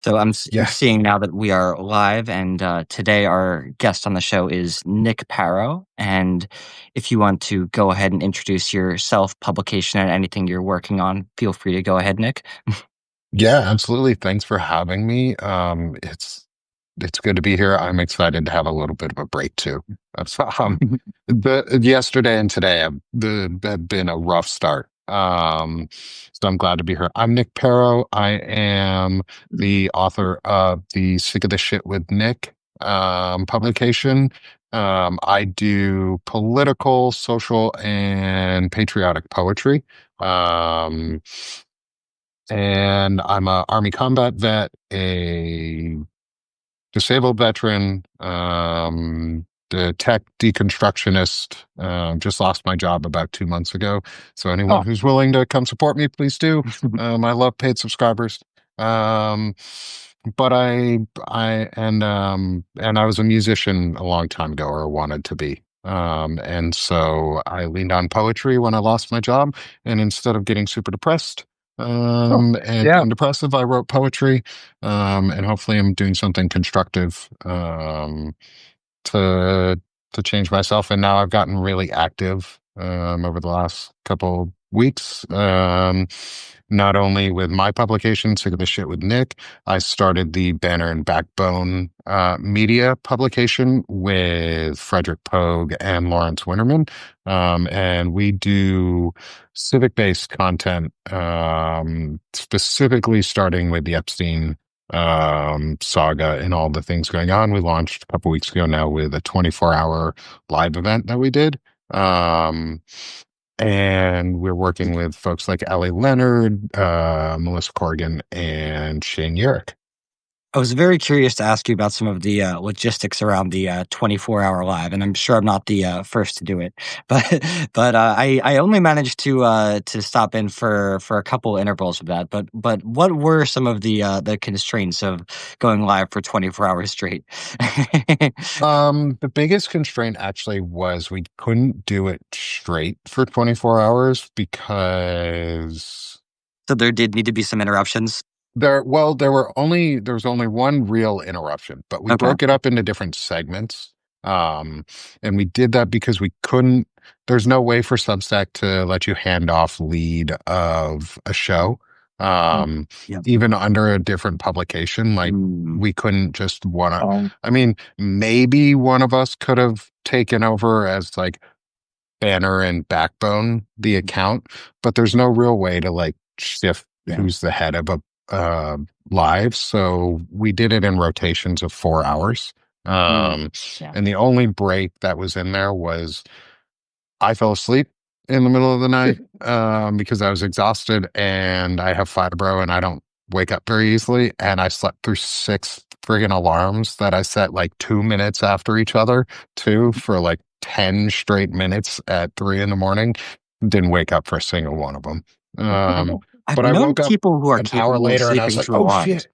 So I'm Yeah. seeing now that we are live, and today our guest on the show is Nick Paro. And if you want to go ahead and introduce yourself, publication, and anything you're working on, feel free to go ahead, Nick. Yeah, absolutely. Thanks for having me. It's good to be here. I'm excited to have a little bit of a break too. The yesterday and today have been a rough start. So I'm glad to be here. I'm Nick Paro. I am the author of the Sick of the Shit with Nick publication. I do political, social, and patriotic poetry. Um, and I'm a Army combat vet, a disabled veteran, the tech deconstructionist. Just lost my job about 2 months ago. So anyone Oh, who's willing to come support me, please do. I love paid subscribers. Um, but and I was a musician a long time ago, or wanted to be. And so I leaned on poetry when I lost my job, and instead of getting super depressed, oh, and yeah. being depressive, I wrote poetry, and hopefully I'm doing something constructive, to change myself. And now I've gotten really active over the last couple weeks. Not only with my publication, Sick of the Shit with Nick, I started the Banner and Backbone media publication with Frederick Pogue and Lawrence Winterman. And we do civic-based content, specifically starting with the Epstein saga and all the things going on. We launched a couple weeks ago now with a 24-hour live event that we did. Um, and we're working with folks like Ellie Leonard, Melissa Corrigan, and Shane Yerrick. I was very curious to ask you about some of the logistics around the 24-hour live, and I'm sure I'm not the first to do it, but I only managed to stop in for a couple intervals of that. But what were some of the constraints of going live for 24 hours straight? The biggest constraint actually was we couldn't do it straight for 24 hours because So there did need to be some interruptions. there was only one real interruption, but we Okay. broke it up into different segments. Um, and we did that because we couldn't, there's no way for Substack to let you hand off lead of a show. Yeah. Even under a different publication, like Mm. we couldn't just Um, I mean, maybe one of us could have taken over as like Banner and Backbone, the account, but there's no real way to like shift Yeah. who's the head of a live. So we did it in rotations of 4 hours. Mm. Um, Yeah. and the only break that was in there was I fell asleep in the middle of the night because I was exhausted and I have fibro and I don't wake up very easily. And I slept through six friggin' alarms that I set like 2 minutes after each other, too, for like 10 straight minutes at 3 in the morning. Didn't wake up for a single one of them. I've But I known woke up people who are an hour capable of later and I was sleeping like, through oh alarms. shit.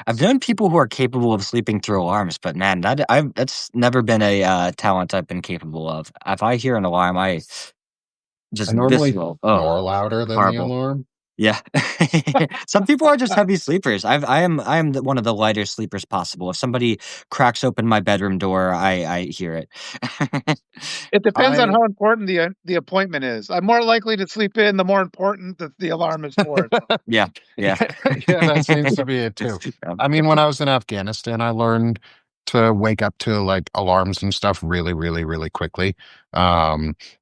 I've known people who are capable of sleeping through alarms, but man, that's never been a talent I've been capable of. If I hear an alarm, I I just normally visceral. Oh, snore louder than the horrible. alarm. Yeah. Some people are just heavy sleepers. I am one of the lighter sleepers possible. If somebody cracks open my bedroom door, I hear it. it depends on I how important the appointment is. I'm more likely to sleep in the more important that the alarm is for. Yeah, yeah. Yeah, that seems to be it too. I mean, when I was in Afghanistan, I learned to wake up to like alarms and stuff really, really, really quickly.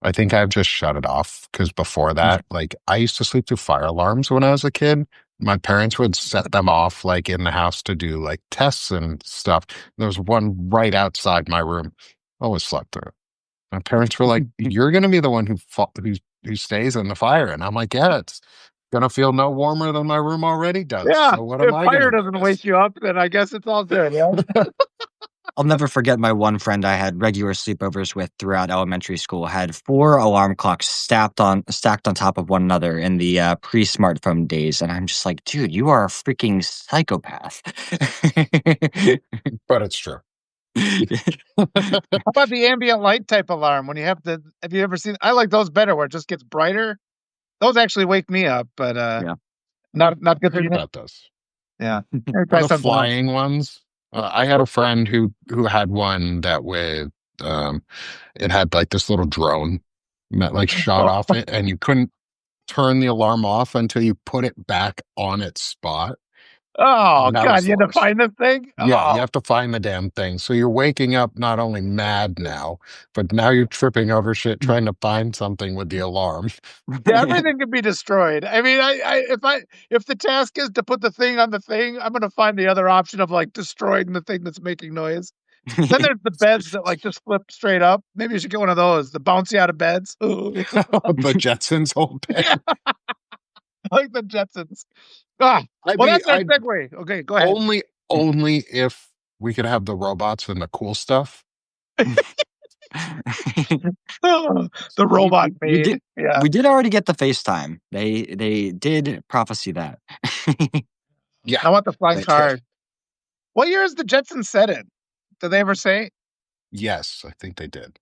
I think I've just shut it off because before that, like I used to sleep through fire alarms when I was a kid. My parents would set them off like in the house to do like tests and stuff. There was one right outside my room. Always slept through it. My parents were like, "You're gonna be the one who stays in the fire," and I'm like, "Yeah, it's gonna feel no warmer than my room already does. Yeah, So what am if I fire gonna doesn't notice?" wake you up, then I guess it's all good. Yeah. I'll never forget my one friend I had regular sleepovers with throughout elementary school had four alarm clocks stacked on top of one another in the pre-smartphone days, and I'm just like, dude, you are a freaking psychopath. But it's true. How about the ambient light type alarm when you have you ever seen, I like those better where it just gets brighter. Those actually wake me up, but Yeah. not good for Heard you. about those. Yeah. Maybe For try the something else. flying ones, I had a friend who had one that with it had like this little drone that like shot Oh, off it, and you couldn't turn the alarm off until you put it back on its spot. oh, And that God, was you the had to worst. find the thing? Yeah, you Oh, have to find the damn thing. So you're waking up not only mad now, but now you're tripping over shit trying to find something with the alarm. yeah, everything can be destroyed. I mean, if the task is to put the thing on the thing, I'm gonna find the other option of like destroying the thing that's making noise. Then there's the beds that like just flip straight up. Maybe you should get one of those, the bouncy out of beds. Ooh. The Jetsons whole bed. Yeah, like the Jetsons. Ah, I'd well, be that's our I'd segue. Okay, go ahead. only if we could have the robots and the cool stuff. Oh, the You, robot you maid. did. Yeah, We did already get the FaceTime. They did prophecy that. Yeah, I want the flying they did. cars. What year is the Jetsons set in? Did they ever say? Yes, I think they did.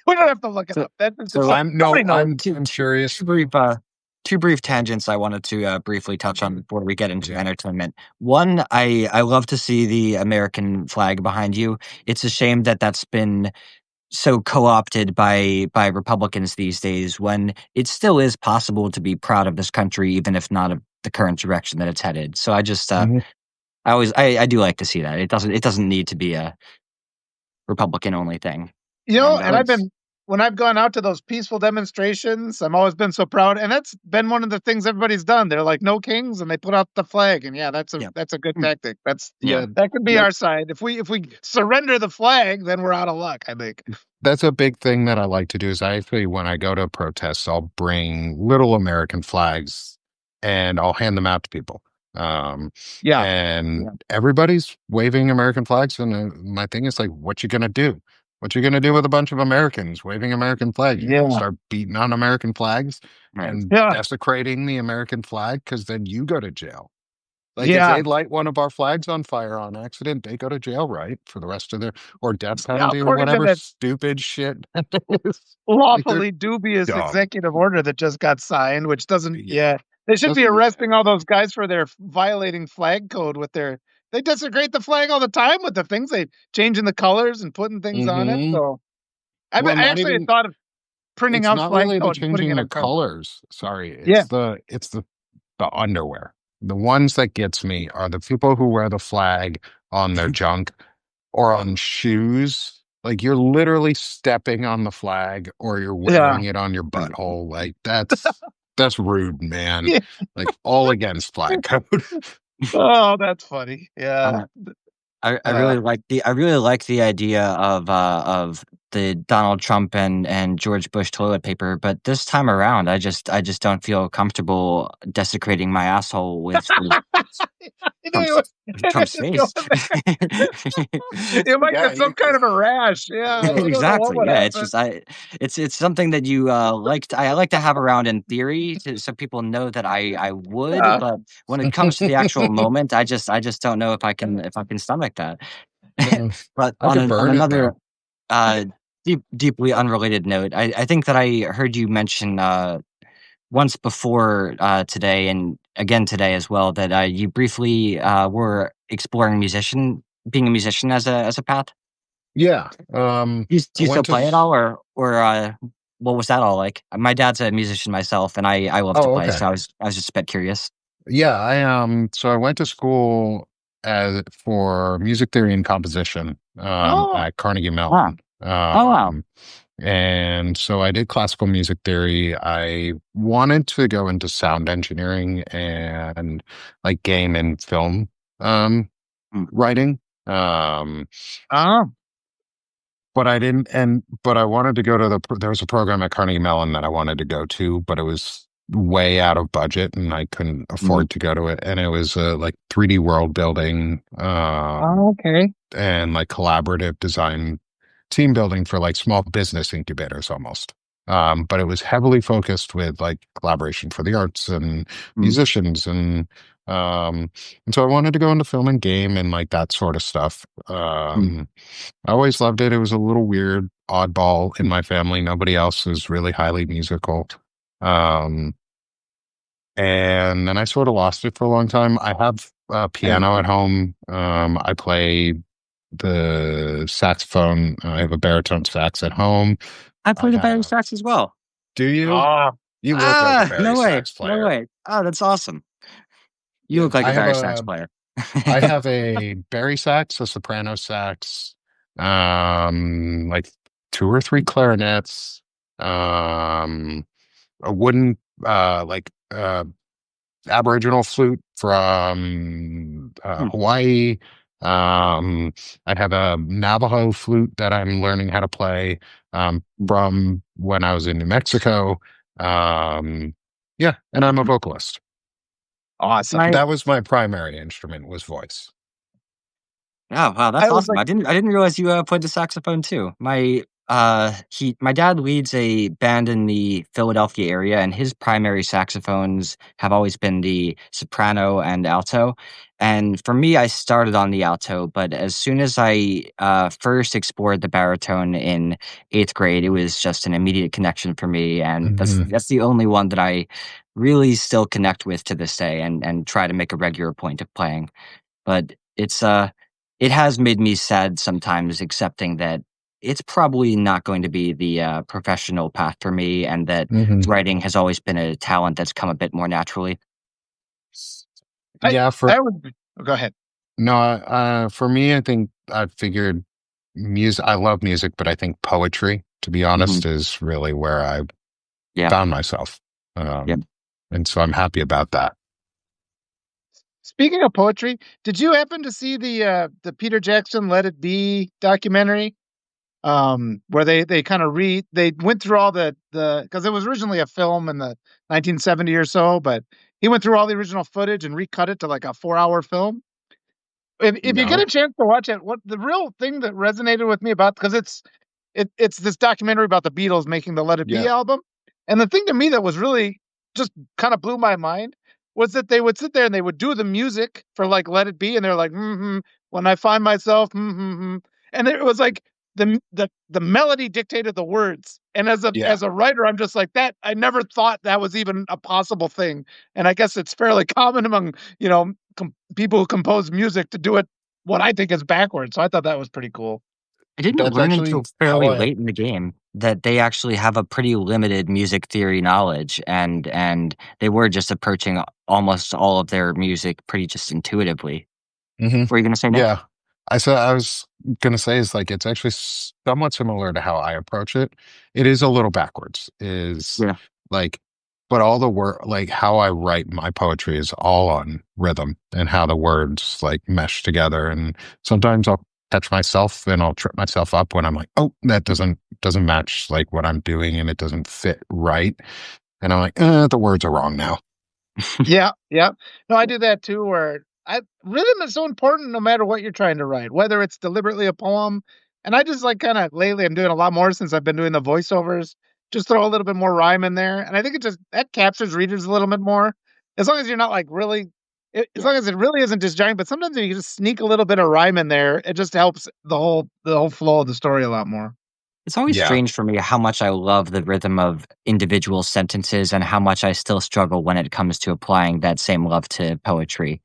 We don't have to look it So, up. That's so I'm no, somebody knows. I'm curious. two brief tangents I wanted to briefly touch on before we get into entertainment. One, I love to see the American flag behind you. It's a shame that that's been so co-opted by Republicans these days, when it still is possible to be proud of this country, even if not of the current direction that it's headed. So I just Mhm. I do like to see that. It doesn't need to be a Republican only thing. You know, And and I've been when I've gone out to those peaceful demonstrations, I've always been so proud, and that's been one of the things everybody's done. They're like, "No kings," and they put out the flag, and yeah, yeah, that's a good mm, tactic. yeah, That could be That our side. If we surrender the flag, then we're out of luck, I think. that's a big thing that I like to do is I actually when I go to protests, I'll bring little American flags and I'll hand them out to people. Um, Yeah. and everybody's waving American flags, and my thing is like, what you gonna do? What you gonna do with a bunch of Americans waving American flags? You're gonna Yeah. start beating on American flags right. and Yeah. desecrating the American flag because then you go to jail. Like if Yeah. they light one of our flags on fire on accident, they go to jail, right? For the rest of their or death Yeah, penalty or according to whatever that stupid shit that is. Like they're lawfully dubious dumb. executive order that just got signed, which doesn't, Yeah. yeah. They should be Doesn't make arresting sense. all those guys for their violating flag code with their, they desecrate the flag all the time with the things they changing the colors and putting things on it. Hmm. So Well, I not actually had even thought of printing it's out not flag really the code and putting changing it the on cards. colors. Sorry. Yeah. It's the underwear. The ones that gets me are the people who wear the flag on their junk or on shoes. Like you're literally stepping on the flag or you're Yeah. wearing it on your butthole. Like that's rude, man. Like all against flag code. Oh, that's funny. Yeah. Uh, I Uh, really like the idea of the Donald Trump and George Bush toilet paper, but this time around, I just don't feel comfortable desecrating my asshole with I knew Trump's I knew Trump's he was going face. there. You might Yeah, get some kind of a rash. Yeah, you don't know what Exactly. would Yeah, it's happen. just it's something that you I like to have around in theory so people know that I would, Yeah. but when it comes to the actual moment, I just don't know if I can stomach that. no. But I could on burn it another though. uh deeply unrelated note, I think that I heard you mention once before today and again today as well that you briefly were exploring being a musician as a path. Yeah. Do I you still went to play at all, or what was that all like? My dad's a musician myself, and I love to oh, play, okay. so I was just a bit curious. Yeah, so I went to school as for music theory and composition Oh, at Carnegie Wow! Mellon. Oh wow! And so I did classical music theory. I wanted to go into sound engineering and like game and film um Mm, writing. Um oh, but I didn't, but I wanted to go to there was a program at Carnegie Mellon that I wanted to go to, but it was way out of budget and I couldn't mm, afford to go to it. And it was like 3D world building, oh, okay. and like collaborative design team building for like small business incubators almost. But it was heavily focused with like collaboration for the arts and mm, musicians um and so I wanted to go into film and game and like that sort of stuff. mm, I always loved it. It was a little weird, oddball in my family. Nobody else was really highly musical. Um, and then I sort of lost it for a long time. I have Very piano at cool. home. I play the saxophone. I have a baritone sax at home. I I play the bari have. sax as well. Do you? Ah, You look like a Ah, bari no way, sax no player. way. Oh, that's awesome. You Yeah, look like a bari sax player. I have a bari sax, a soprano sax, like two or three clarinets, um, a wooden like Aboriginal flute from Hmm. Hawaii. Um, I have a Navajo flute that I'm learning how to play from when I was in New Mexico. Um, yeah, and I'm a vocalist. awesome. My That was my primary instrument was voice. Oh, wow, that's I was awesome. like, I didn't realize you, played the saxophone too. My dad leads a band in the Philadelphia area, and his primary saxophones have always been the soprano and alto. And for me, I started on the alto, but as soon as I, first explored the baritone in 8th grade, it was just an immediate connection for me, and Hmm. that's the only one that I really still connect with to this day and try to make a regular point of playing. But it has made me sad sometimes accepting that it's probably not going to be the, professional path for me and that Hmm. writing has always been a talent that's come a bit more naturally. I, Yeah, I would, go ahead. no, for me, I think I figured music. I love music, but I think poetry, to be Mhm. honest, is really where I Yeah, found myself. yeah. And so I'm happy about that. Speaking of poetry, did you happen to see the Peter Jackson "Let It Be" documentary? Where they kind of they went through all the because it was originally a film in the 1970 or so, but he went through all the original footage and recut it to like a 4 hour film. If you get a No. chance to watch it, what the real thing that resonated with me about, because it's this documentary about the Beatles making the Let It Be Yeah. album. And the thing to me that was really just kind of blew my mind was that they would sit there and they would do the music for like Let It Be, and they're like, when I find myself, and it was like the melody dictated the words. And Yeah. as a writer, I'm just like that. I never thought that was even a possible thing, and I guess it's fairly common among people who compose music to do it what I think is backwards. So I thought that was pretty cool. I didn't That's learn until actually how fairly I. late in the game that they actually have a pretty limited music theory knowledge, and they were just approaching almost all of their music pretty just intuitively. Mhm. What were you gonna say next? Yeah. I was gonna say is like it's actually somewhat similar to how I approach it. It is a little backwards, is Yeah. like, but all the word like how I write my poetry is all on rhythm and how the words like mesh together. And sometimes I'll catch myself and I'll trip myself up when I'm like, oh, that doesn't match like what I'm doing and it doesn't fit right. And I'm like, the words are wrong now. Yeah, yeah. No, I do that too. Where I rhythm is so important, no matter what you're trying to write, whether it's deliberately a poem. And I just like kind of lately, I'm doing a lot more since I've been doing the voiceovers. Just throw a little bit more rhyme in there, and I think it just that captures readers a little bit more. As long as you're not like really, as Yeah. long as it really isn't disjointed. But sometimes if you just sneak a little bit of rhyme in there, it just helps the whole flow of the story a lot more. It's always Yeah. strange for me how much I love the rhythm of individual sentences and how much I still struggle when it comes to applying that same love to poetry.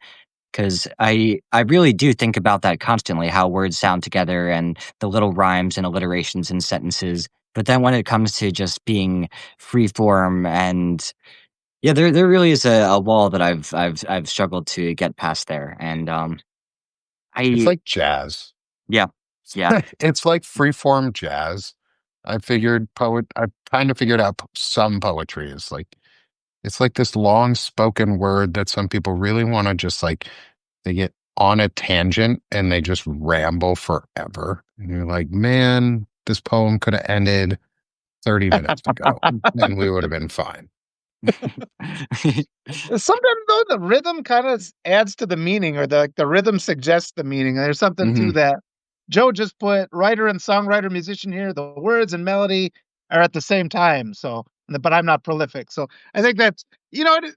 Because I really do think about that constantly, how words sound together and the little rhymes and alliterations in sentences. But then when it comes to just being free form and yeah, there really is a wall that I've struggled to get past there. And It's I like jazz. yeah, yeah. It's like freeform jazz. I kind of figured out some poetry is like it's like this long spoken word that some people really want to just like they get on a tangent and they just ramble forever. And you're like, man, this poem could have ended 30 minutes ago and we would have been fine. Sometimes though the rhythm kind of adds to the meaning, or the rhythm suggests the meaning. There's something Hmm. to that. Joe just put writer and songwriter musician here. The words and melody are at the same time. So, but I'm not prolific. So I think that's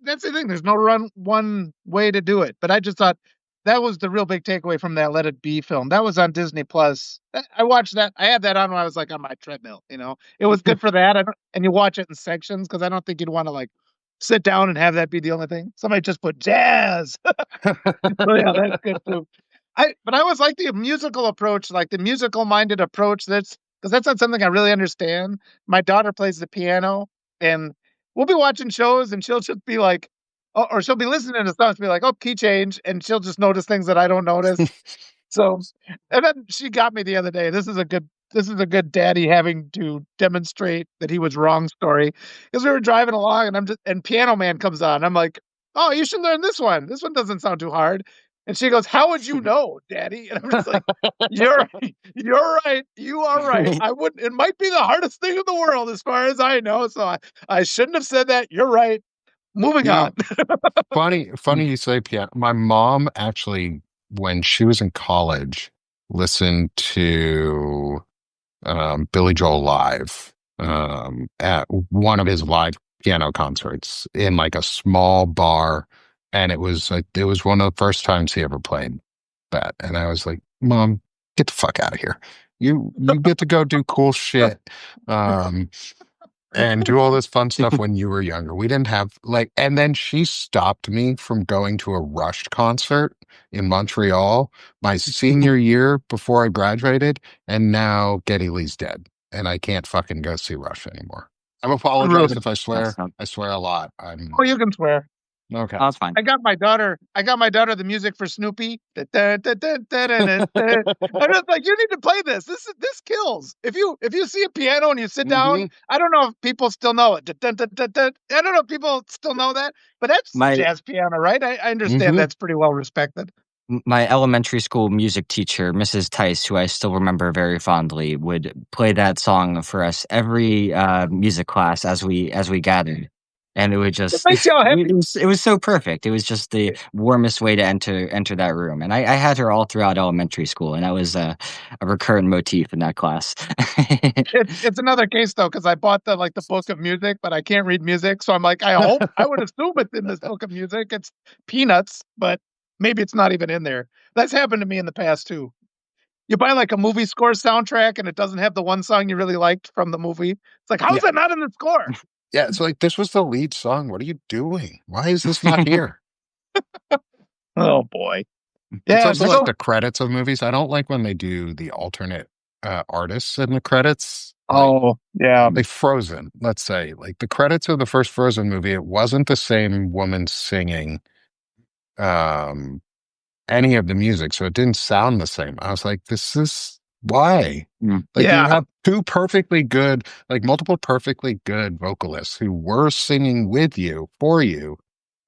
that's the thing. There's no one way to do it. But I just thought that was the real big takeaway from that Let It Be film. That was on Disney Plus. I watched that. I had that on when I was like on my treadmill. It was good for that. And you watch it in sections because I don't think you'd want to like sit down and have that be the only thing. Somebody just put jazz. Oh yeah, that's good too. But I always like the musical approach, like the musical minded approach. That's because that's not something I really understand. My daughter plays the piano, and we'll be watching shows, and she'll just be like, oh, or she'll be listening to songs, be like, "Oh, key change," and she'll just notice things that I don't notice. So, and then she got me the other day. This is a good daddy having to demonstrate that he was wrong story. Because we were driving along and Piano Man comes on. I'm like, "Oh, you should learn this one. This one doesn't sound too hard." And she goes, "How would you know, Daddy?" And I'm just like, "You're you're right. You are right. I would It might be the hardest thing in the world as far as I know. So I shouldn't have said that. You're right. Moving You on." know, funny you say piano. My mom actually, when she was in college, listened to Billy Joel live at one of his live piano concerts in like a small bar, and it was one of the first times he ever played that, and I was like, "Mom, get the fuck out of here! You get to go do cool shit." Um, and do all this fun stuff when you were younger. We didn't have like, and then she stopped me from going to a Rush concert in Montreal my senior year before I graduated, and now Geddy Lee's dead, and I can't fucking go see Rush anymore. I apologize Rude. if I That's swear. not. I swear a lot. Oh, I'm you can swear. okay. Oh, that's fine. I got my daughter the music for Snoopy. Da, da, da, da, da, da, da, da. I'm just like, you need to play this. This kills. If you see a piano and you sit down, Hmm. I don't know if people still know it. Da, da, da, da, da. I don't know if people still know that, but that's My jazz piano, right? I understand Hmm. that's pretty well respected. my elementary school music teacher, Mrs. Tice, who I still remember very fondly, would play that song for us every music class as we gathered, and it would It just makes you all happy. it was so perfect. It was just the warmest way to enter that room, and I had her all throughout elementary school, and that was a recurrent motif in that class. It's another case though, because I bought the book of music, but I can't read music, so I'm like, I would assume it's in this book of music. It's peanuts, but maybe it's not even in there. That's happened to me in the past too. You buy like a movie score soundtrack and it doesn't have the one song you really liked from the movie. It's like, how is Yeah, that not in the score? yeah. It's like this was the lead song. What are you doing? Why is this not here? Oh boy. It's Yeah, also so like go. the credits of movies. I don't like when they do the alternate artists in the credits. Oh, yeah. Like Frozen, let's say, like the credits of the first Frozen movie, it wasn't the same woman singing um any of the music, so it didn't sound the same. I was like, this is why. Mm. Like you Yeah. have two perfectly good, like multiple perfectly good vocalists who were singing with you for you.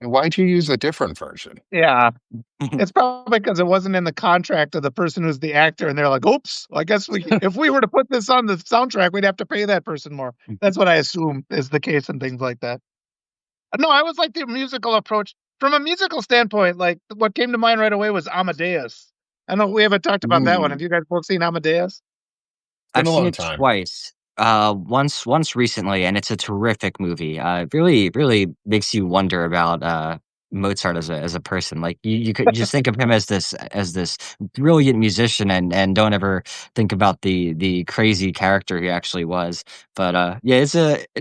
And why'd you use a different version? Yeah. It's probably because it wasn't in the contract of the person who's the actor, and they're like, "Oops, well, I guess if we were to put this on the soundtrack, we'd have to pay that person more." That's what I assume is the case and things like that. No, I was like the musical approach from a musical standpoint. Like what came to mind right away was Amadeus. I know we haven't talked about that one. Mm. Have you guys both seen Amadeus? Been I've a seen long it time. twice. Once recently, and it's a terrific movie. It really makes you wonder about Mozart as a person. Like you just think of him as this brilliant musician, and don't ever think about the crazy character he actually was. But yeah, it's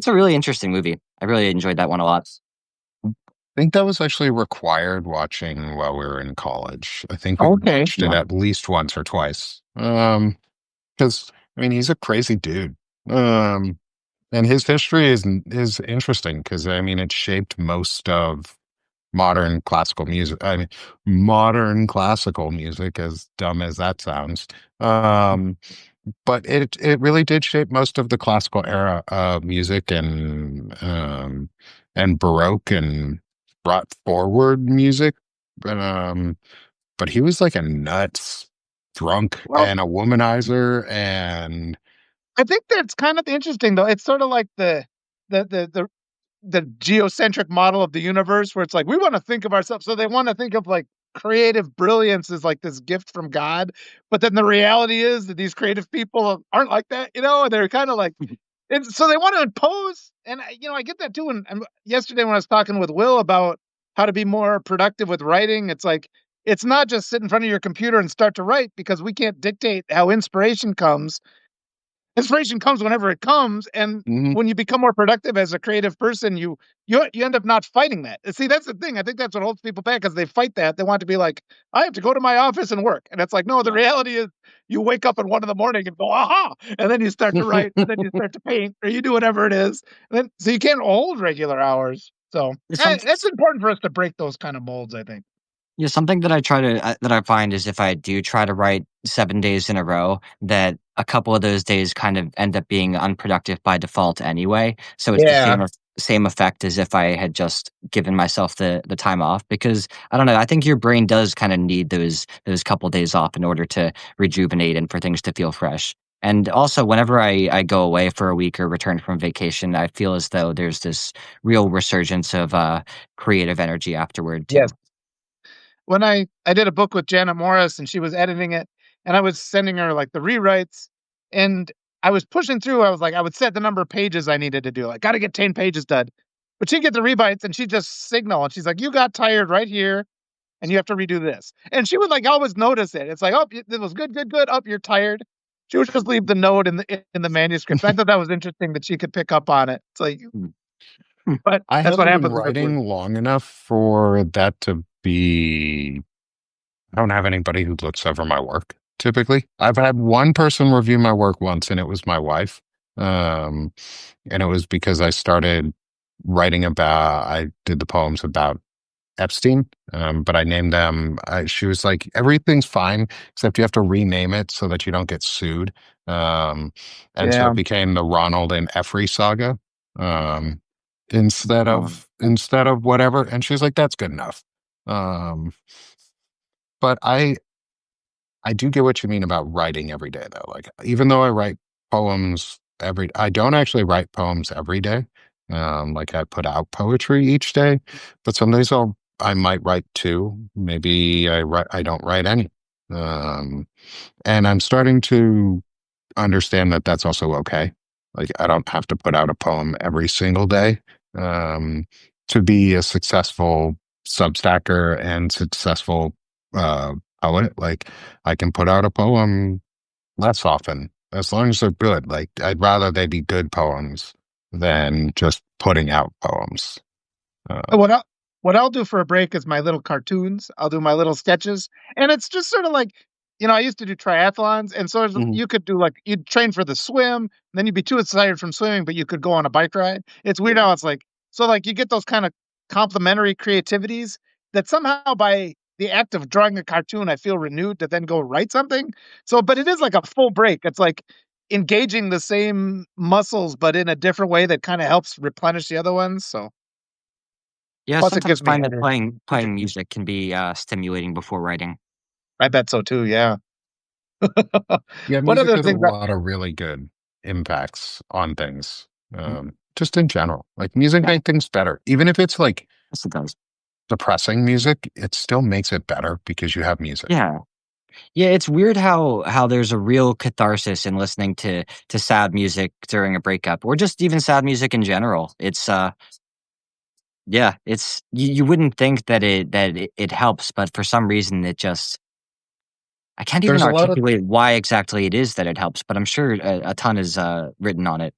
a really interesting movie. I really enjoyed that one a lot. I think that was actually required watching while we were in college. I think we Okay. watched it Yeah. at least once or twice. Because I mean, he's a crazy dude. Um, and his history is interesting because I mean, it shaped most of modern classical music. I mean, modern classical music, as dumb as that sounds. Um, but it really did shape most of the classical era of music and Baroque and brought forward music. But but he was like a nuts drunk Well, and a womanizer and I think that's kind of interesting though. It's sort of like the the the the geocentric model of the universe where it's like we want to think of ourselves, so they want to think of like creative brilliance as like this gift from God, but then the reality is that these creative people aren't like that, and they're kind of like, and so they want to impose. And I get that too. And yesterday when I was talking with Will about how to be more productive with writing, it's like it's not just sit in front of your computer and start to write because we can't dictate how inspiration comes. inspiration comes whenever it comes, and Hmm. when you become more productive as a creative person, you end up not fighting that. See, that's the thing. I think that's what holds people back, because they fight that. They want to be like, I have to go to my office and work, and it's like, no. The reality is, you wake up at 1 in the morning and go, aha, and then you start to write, and then you start to paint, or you do whatever it is. And then, so you can't hold regular hours. So Some that's important for us to break those kind of molds, I think. Yeah, something that I try to that I find is if I do try to write 7 days in a row, that a couple of those days kind of end up being unproductive by default anyway. So it's the Yeah. same effect as if I had just given myself the time off, because I don't know, I think your brain does kind of need those couple days off in order to rejuvenate and for things to feel fresh. And also, whenever I go away for a week or return from vacation, I feel as though there's this real resurgence of creative energy afterward Yes. too. When I did a book with Janet Morris, and she was editing it, and I was sending her like the rewrites, and I was pushing through. I was like, I would set the number of pages I needed to do. Like, got to get 10 pages done. But she'd get the rewrites, and she'd just signal, and she's like, you got tired right here, and you have to redo this. And she would like always notice it. It's like, oh, it was good, good, good. Oh, you're tired. She would just leave the note in the manuscript. I thought that was interesting that she could pick up on it. It's like, Hmm. but I that's what haven't been happens when there's work. writing long enough for that to be. I don't have anybody who looks over my work typically. I've had one person review my work once, and it was my wife. Um, and it was because I started writing about, I did the poems about Epstein, but I named them. She was like, everything's fine, except you have to rename it so that you don't get sued. Um, and so Yeah. it became the Ronald and Effrey saga, um, Oh. instead of whatever. And she was like, that's good enough. Um, but I do get what you mean about writing every day, though. Like, even though I write poems I don't actually write poems every day. Like I put out poetry each day, but some days I might write two. Maybe I don't write any. Um, and I'm starting to understand that that's also okay. Like, I don't have to put out a poem every single day, um, to be a successful Substacker and successful uh, poet. Like, I can put out a poem less often as long as they're good. Like, I'd rather they be good poems than just putting out poems. And Um, what I'll do for a break is my little cartoons. I'll do my little sketches, and it's just sort of like, I used to do triathlons, and so mhm. you could do like, you'd train for the swim, then you'd be too tired from swimming, but you could go on a bike ride. It's weird how it's like, so like you get those kind of complementary creativities that somehow by the act of drawing a cartoon, I feel renewed to then go write something. So, but it is like a full break. It's like engaging the same muscles, but in a different way that kind of helps replenish the other ones. So. Yeah, Plus, it sometimes gives me find that energy. playing music can be stimulating before writing. I bet so too. Yeah. Yeah, What music other has a things? lot of really good impacts on things, just in general. Like, music Yeah, makes things better. Even if it's like yes, it does. depressing music, it still makes it better because you have music. Yeah, yeah. It's weird how there's a real catharsis in listening to sad music during a breakup, or just even sad music in general. It's yeah, it's you wouldn't think that it helps, but for some reason it just I can't even There's a lot of articulate why exactly it is that it helps, but I'm sure a ton is written on it.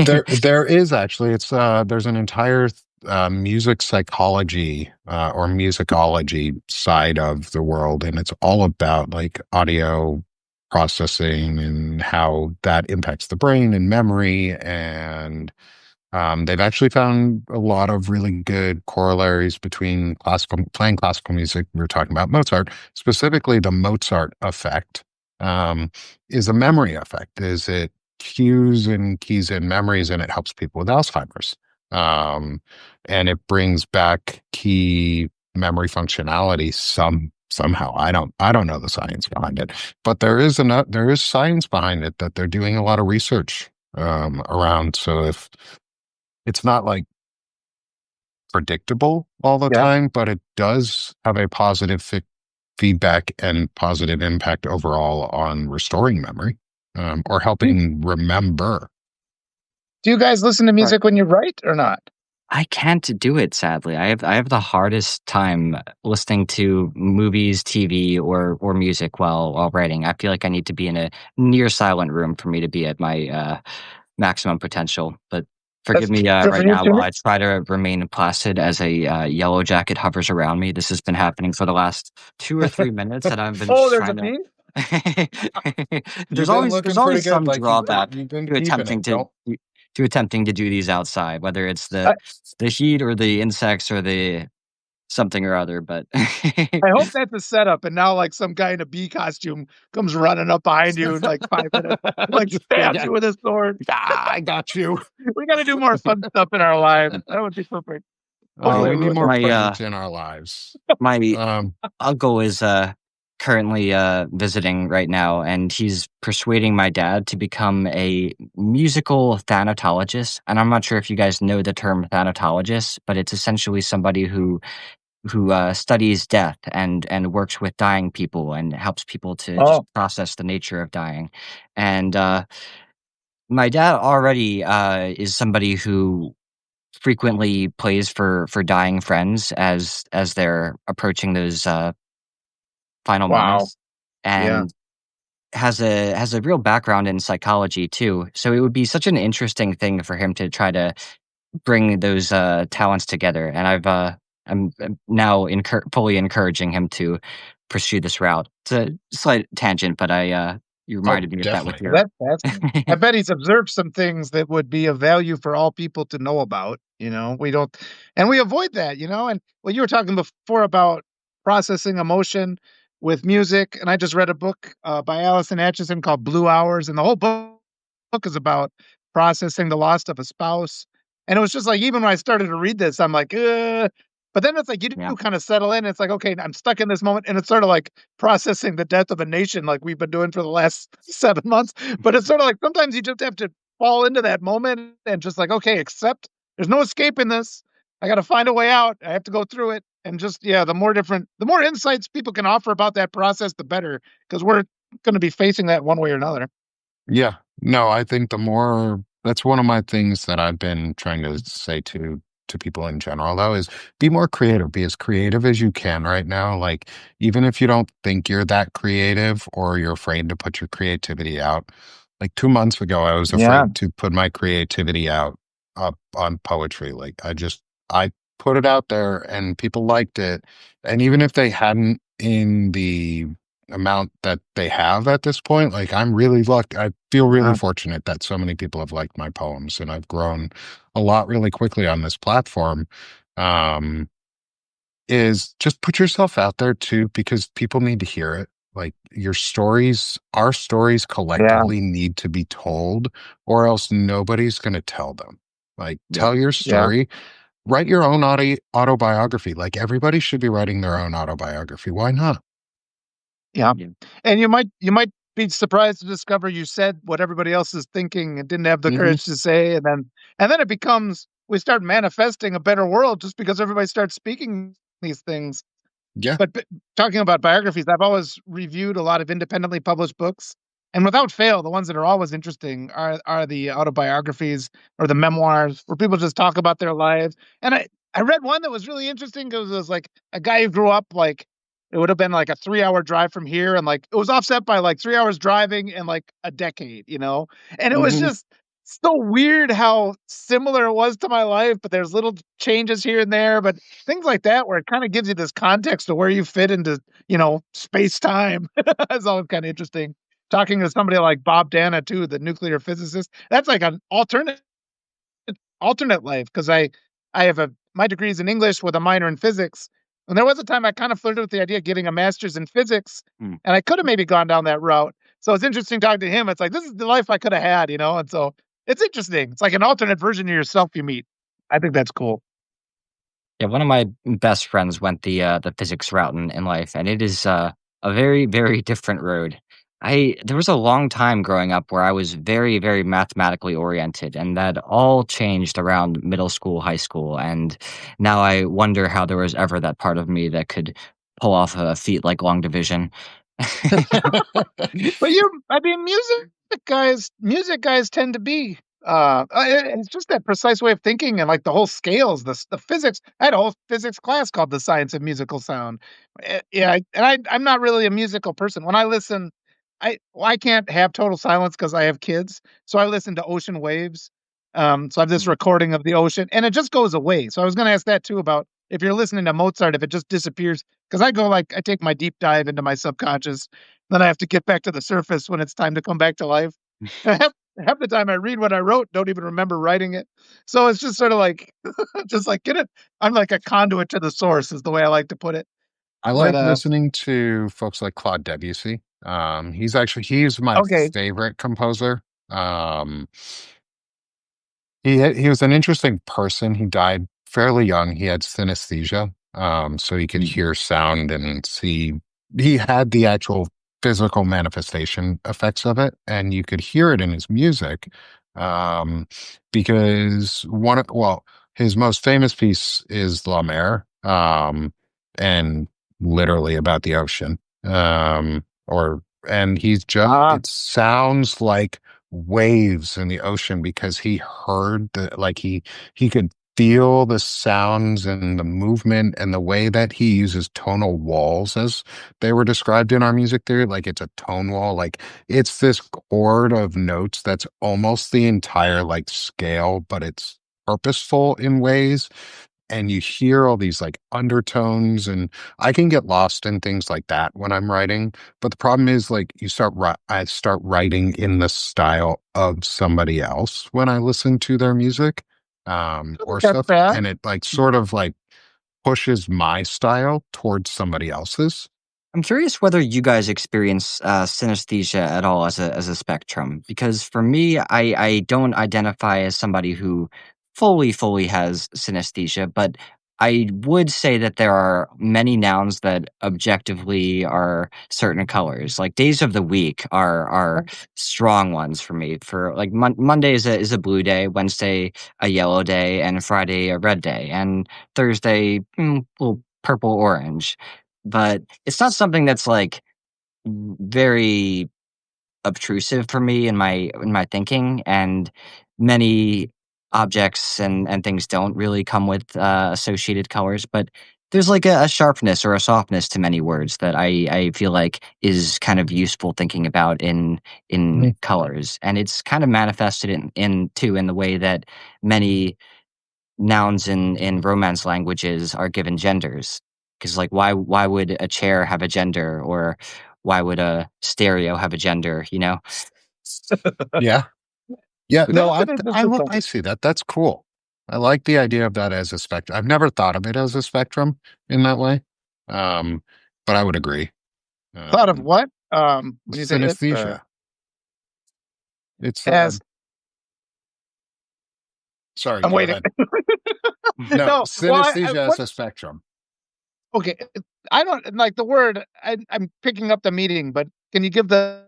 there is actually there's an entire music psychology or musicology side of the world, and it's all about like audio processing and how that impacts the brain and memory. And they've actually found a lot of really good corollaries between playing classical music. We were talking about Mozart, specifically the Mozart effect, um, is a memory effect. Is it cues and keys in memories, and it helps people with Alzheimer's. Um, and it brings back key memory functionality somehow. I don't know the science behind it, but there is science behind it that they're doing a lot of research around. So if it's not like predictable all the Yeah. time, but it does have a positive feedback and positive impact overall on restoring memory, or Do helping remember. do you guys listen to Right. music when you write or not? I can't do it, sadly. I have the hardest time listening to movies, TV, or music while writing. I feel like I need to be in a near silent room for me to be at my, maximum potential, but forgive That's me, true for right you now while too. I try to remain placid as a, yellow jacket hovers around me. This has been happening for the last 2 or 3 minutes, and I've been Oh, just there's a trying to bee? You've been there's looking pretty always good. some Like drawback you've been to keeping attempting it. Don't. to do these outside, whether it's I the heat or the insects or the something or other, but I hope that's a setup, and now, like, some guy in a bee costume comes running up behind you in, like, 5 minutes, like, Yeah, stabs yeah. you with a sword. I got you. We gotta do more fun stuff in our lives. That would be perfect. Oh, Hopefully my I we need ruined more that. my, fun in our lives. my Um, uncle is currently visiting right now, and he's persuading my dad to become a musical thanatologist. And I'm not sure if you guys know the term thanatologist, but it's essentially somebody who studies death and works with dying people and helps people to just Oh, process the nature of dying. And my dad already is somebody who frequently plays for dying friends as they're approaching those final wow. moments, Yeah. and has a real background in psychology too. So it would be such an interesting thing for him to try to bring those talents together. And I'm now fully encouraging him to pursue this route. It's a slight tangent, but you oh, reminded me of that with definitely. Well, your that's fascinating. I bet he's observed some things that would be of value for all people to know about, you know? We don't and we avoid that, you know? And, well, you were talking before about processing emotion with music, and I just read a book, by Allison Atchison called Blue Hours, and the whole book is about processing the loss of a spouse, and it was just like, even when I started to read this, I'm like, "Ugh," but then it's like you yeah. do kinda settle in, it's like, "Okay, I'm stuck in this moment," and it's sorta like processing the death of a nation like we've been doing for the last 7 months, but it's sorta like sometimes you just have to fall into that moment and just like, "Okay, accept there's no escaping this. I gotta find a way out. I have to go through it," and just yeah, the more insights people can offer about that process, the better, because 'cause we're gonna be facing that one way or another. Yeah. No, I think the more that's one of my things that I've been trying to say to people in general though is be more creative, be as creative as you can right now. Like even if you don't think you're that creative or you're afraid to put your creativity out. Like 2 months ago, I was Yeah, afraid to put my creativity out up on poetry. Like I put it out there and people liked it. And even if they hadn't in the amount that they have at this point. Like I'm really lucky. I feel really yeah, fortunate that so many people have liked my poems and I've grown a lot really quickly on this platform. Um, is just put yourself out there too, because people need to hear it. Like your stories, our stories yeah, collectively need to be told, or else nobody's going to tell them. Like, Yep. tell your yeah. story, write your own autobiography. Like, everybody should be writing their own autobiography. Why not? Yeah, Yeah. and you might be surprised to discover you said what everybody else is thinking and didn't have the Hmm. courage to say, and then it becomes we start manifesting a better world just because everybody starts speaking these things. Yeah. But talking about biographies, I've always reviewed a lot of independently published books, and without fail, the ones that are always interesting are the autobiographies or the memoirs where people just talk about their lives. And I read one that was really interesting because it was like a guy who grew up like it would have been like a 3 hour drive from here, and like it was offset by like 3 hours driving and like a decade, you know. And it was Hmm. just so weird how similar it was to my life, but there's little changes here and there. But things like that where it kinda gives you this context of where you fit into, space time. It's always kinda interesting. Talking to somebody like Bob Dana too, the nuclear physicist, that's like an alternate life because I have a my degree is in English with a minor in physics, and there was a time I kind of flirted with the idea of getting a master's in physics, Mm. and I could have maybe gone down that route. So it's interesting talking to him. It's like, this is the life I could have had, you know? And so it's interesting. It's like an alternate version of yourself you meet. I think that's cool. Yeah, one of my best friends went the physics route in life, and it is a very, very different road. I There was a long time growing up where I was very, very mathematically oriented, and that all changed around middle school, high school, and now I wonder how there was ever that part of me that could pull off a feat like long division. But I mean, music guys tend to be It's just that precise way of thinking and like the whole scales, the physics. I had a whole physics class called the science of musical sound. Yeah, I'm not really a musical person. When I listen, I can't have total silence because I have kids, so I listen to ocean waves. So I have this Mm. recording of the ocean, and it just goes away. So I was going to ask that too about if you're listening to Mozart, if it just disappears, because I go like I take my deep dive into my subconscious, then I have to get back to the surface when it's time to come back to life. Half the time I read what I wrote, don't even remember writing it. So it's just sort of like, just like get it. I'm like a conduit to the source, is the way I like to put it. I But like listening to folks like Claude Debussy. He's my okay, favorite composer. Um, he was an interesting person. He died fairly young. He had synesthesia, so he could Mm. hear sound and see. He had the actual physical manifestation effects of it, and you could hear it in his music. Um, because his most famous piece is La Mer, and literally about the ocean. And ah, it sounds like waves in the ocean because he heard he could feel the sounds and the movement and the way that he uses tonal walls as they were described in our music theory, like it's a tone wall, like it's this chord of notes that's almost the entire like scale, but it's purposeful in ways, and you hear all these like undertones, and I can get lost in things like that when I'm writing. But the problem is like I start writing in the style of somebody else when I listen to their music, I or think that's stuff, bad. and it like sort of like pushes my style towards somebody else's. I'm curious whether you guys experience synesthesia at all as a spectrum, because for me, I don't identify as somebody who fully has synesthesia, but I would say that there are many nouns that objectively are certain colors. Like days of the week are strong ones for me. For like Monday is a blue day, Wednesday a yellow day, and Friday a red day, and Thursday well, purple orange. But it's not something that's, like, very obtrusive for me in my thinking, and many objects and things don't really come with, associated colors, but there's, like, a sharpness or a softness to many words that I feel like is kind of useful thinking about in Mhm. colors, and it's kind of manifested in too, in the way that many nouns in romance languages are given genders. Because like, why would a chair have a gender, or why would a stereo have a gender, you know? Yeah. Yeah, no, That's an interesting thought. I see that. That's cool. I like the idea of that as a spectrum. I've never thought of it as a spectrum in that way. Um, but I would agree. Thought of Um, what? When you say it, Synesthesia. It's as sorry, I'm go waiting. ahead. No, No, well, synesthesia what? as a spectrum. Okay, I don't like the word. I'm picking up the meaning, but can you give the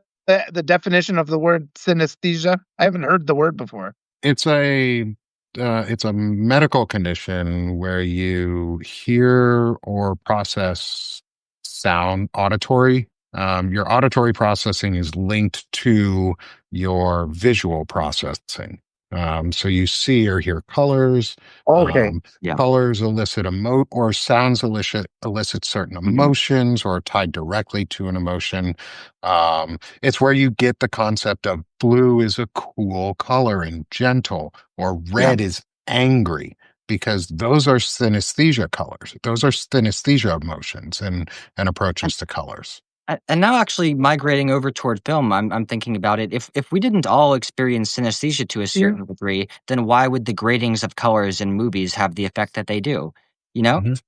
definition of the word synesthesia? I haven't heard the word before. It's it's a medical condition where you hear or process sound auditory. Your auditory processing is linked to your visual processing. So you see or hear colors. Okay. Um, Yeah. Colors elicit or sounds elicit certain Mhm. emotions or are tied directly to an emotion. It's where you get the concept of blue is a cool color and gentle, or Yeah. red is angry, because those are synesthesia colors. Those are synesthesia emotions and approaches to colors. And now actually migrating over toward film, I'm thinking about it. If we didn't all experience synesthesia to a Yeah. certain degree, then why would the gradings of colors in movies have the effect that they do? You know? Mhm.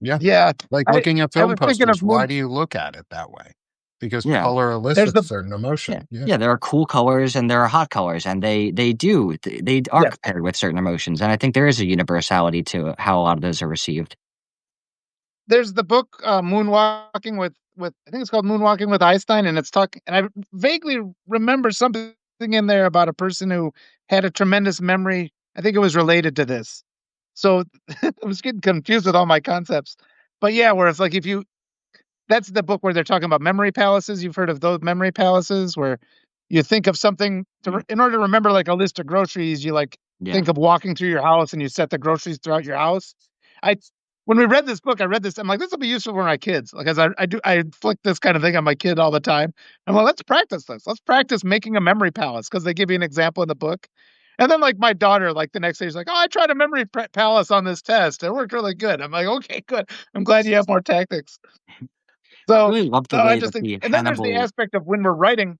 Yeah. Yeah. Like I looking at I film was thinking of posters, why do you look at it that way? Because Yeah. color there's elicits the certain Yeah. emotion. Yeah. Yeah, there are cool colors and there are hot colors, and they are yeah. compared with certain emotions, and I think there is a universality to how a lot of those are received. There's the book Moonwalking with I think it's called Moonwalking with Einstein, and it's talking. And I vaguely remember something in there about a person who had a tremendous memory. I think it was related to this. So I was getting confused with all my concepts. But yeah, where it's like if you that's the book where they're talking about memory palaces. You've heard of those memory palaces where you think of something in order to remember like a list of groceries, you like Yeah. think of walking through your house and you set the groceries throughout your house. I when we read this book, I read this. I'm like, this will be useful for my kids. Like, as I flick this kind of thing on my kid all the time. I'm like, let's practice this. Let's practice making a memory palace because they give you an example in the book. And then, like my daughter, like the next day, she's like, "Oh, I tried a memory palace on this test. It worked really good." I'm like, "Okay, good. I'm glad you have more tactics." I So, really love the no, I way just that think, the and then there's the Hannibal aspect of when we're writing.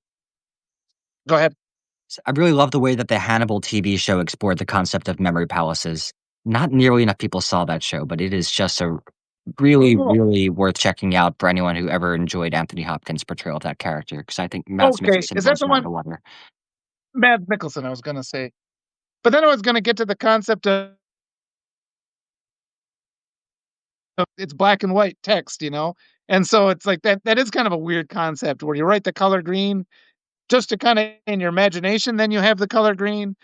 Go ahead. I really love the way that the Hannibal TV show explored the concept of memory palaces. Not nearly enough people saw that show, but it is just a really, Oh, really worth checking out for anyone who ever enjoyed Anthony Hopkins' portrayal of that character, because I think Mads okay. Mikkelsen Is that blows the it out of one? the water. Matt Nicholson, I was going to say. But then I was going to get to the concept of it's black and white text, you know? And so it's like that is kind of a weird concept where you write the color green just to kind of in your imagination, then you have the color green.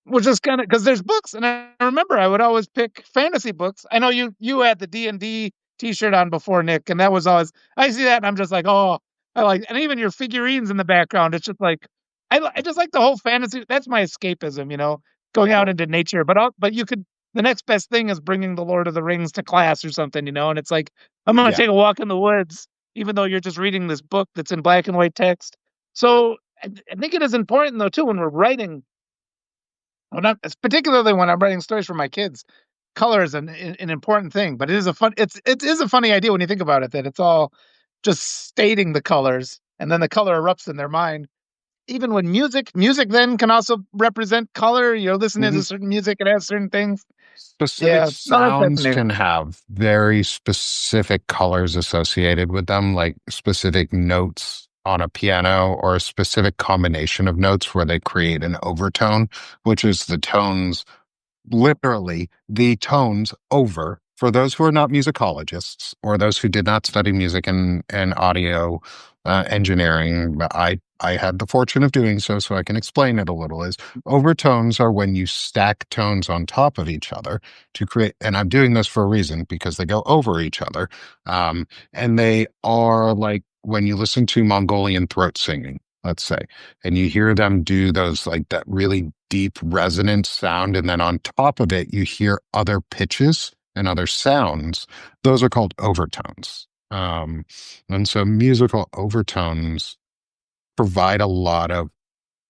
Which is kind of because there's books, and I remember I would always pick fantasy books. I know you had the D&D T-shirt on before, Nick, and that was always I see that and I'm just like, oh, I like, and even your figurines in the background. It's just like I just like the whole fantasy. That's my escapism, you know, going out into nature. But you could the next best thing is bringing the Lord of the Rings to class or something, you know. And it's like I'm gonna Yeah. take a walk in the woods, even though you're just reading this book that's in black and white text. So I think it is important though too when we're writing well, not particularly when I'm writing stories for my kids. Color is an important thing, but it is a funny idea when you think about it that it's all just stating the colors, and then the color erupts in their mind. Even when music then can also represent color. You're listening to Mhm. certain music, it has certain things. Specific Yeah, no, that's sounds fascinating. can have very specific colors associated with them, like specific notes on a piano or a specific combination of notes where they create an overtone, which is the tones literally the tones over for those who are not musicologists or those who did not study music and audio engineering. But I had the fortune of doing so, so I can explain it a little. Is overtones are when you stack tones on top of each other to create, and I'm doing this for a reason because they go over each other, and they are like when you listen to Mongolian throat singing, let's say, and you hear them do those like that really deep resonant sound, and then on top of it, you hear other pitches and other sounds. Those are called overtones. And so musical overtones provide a lot of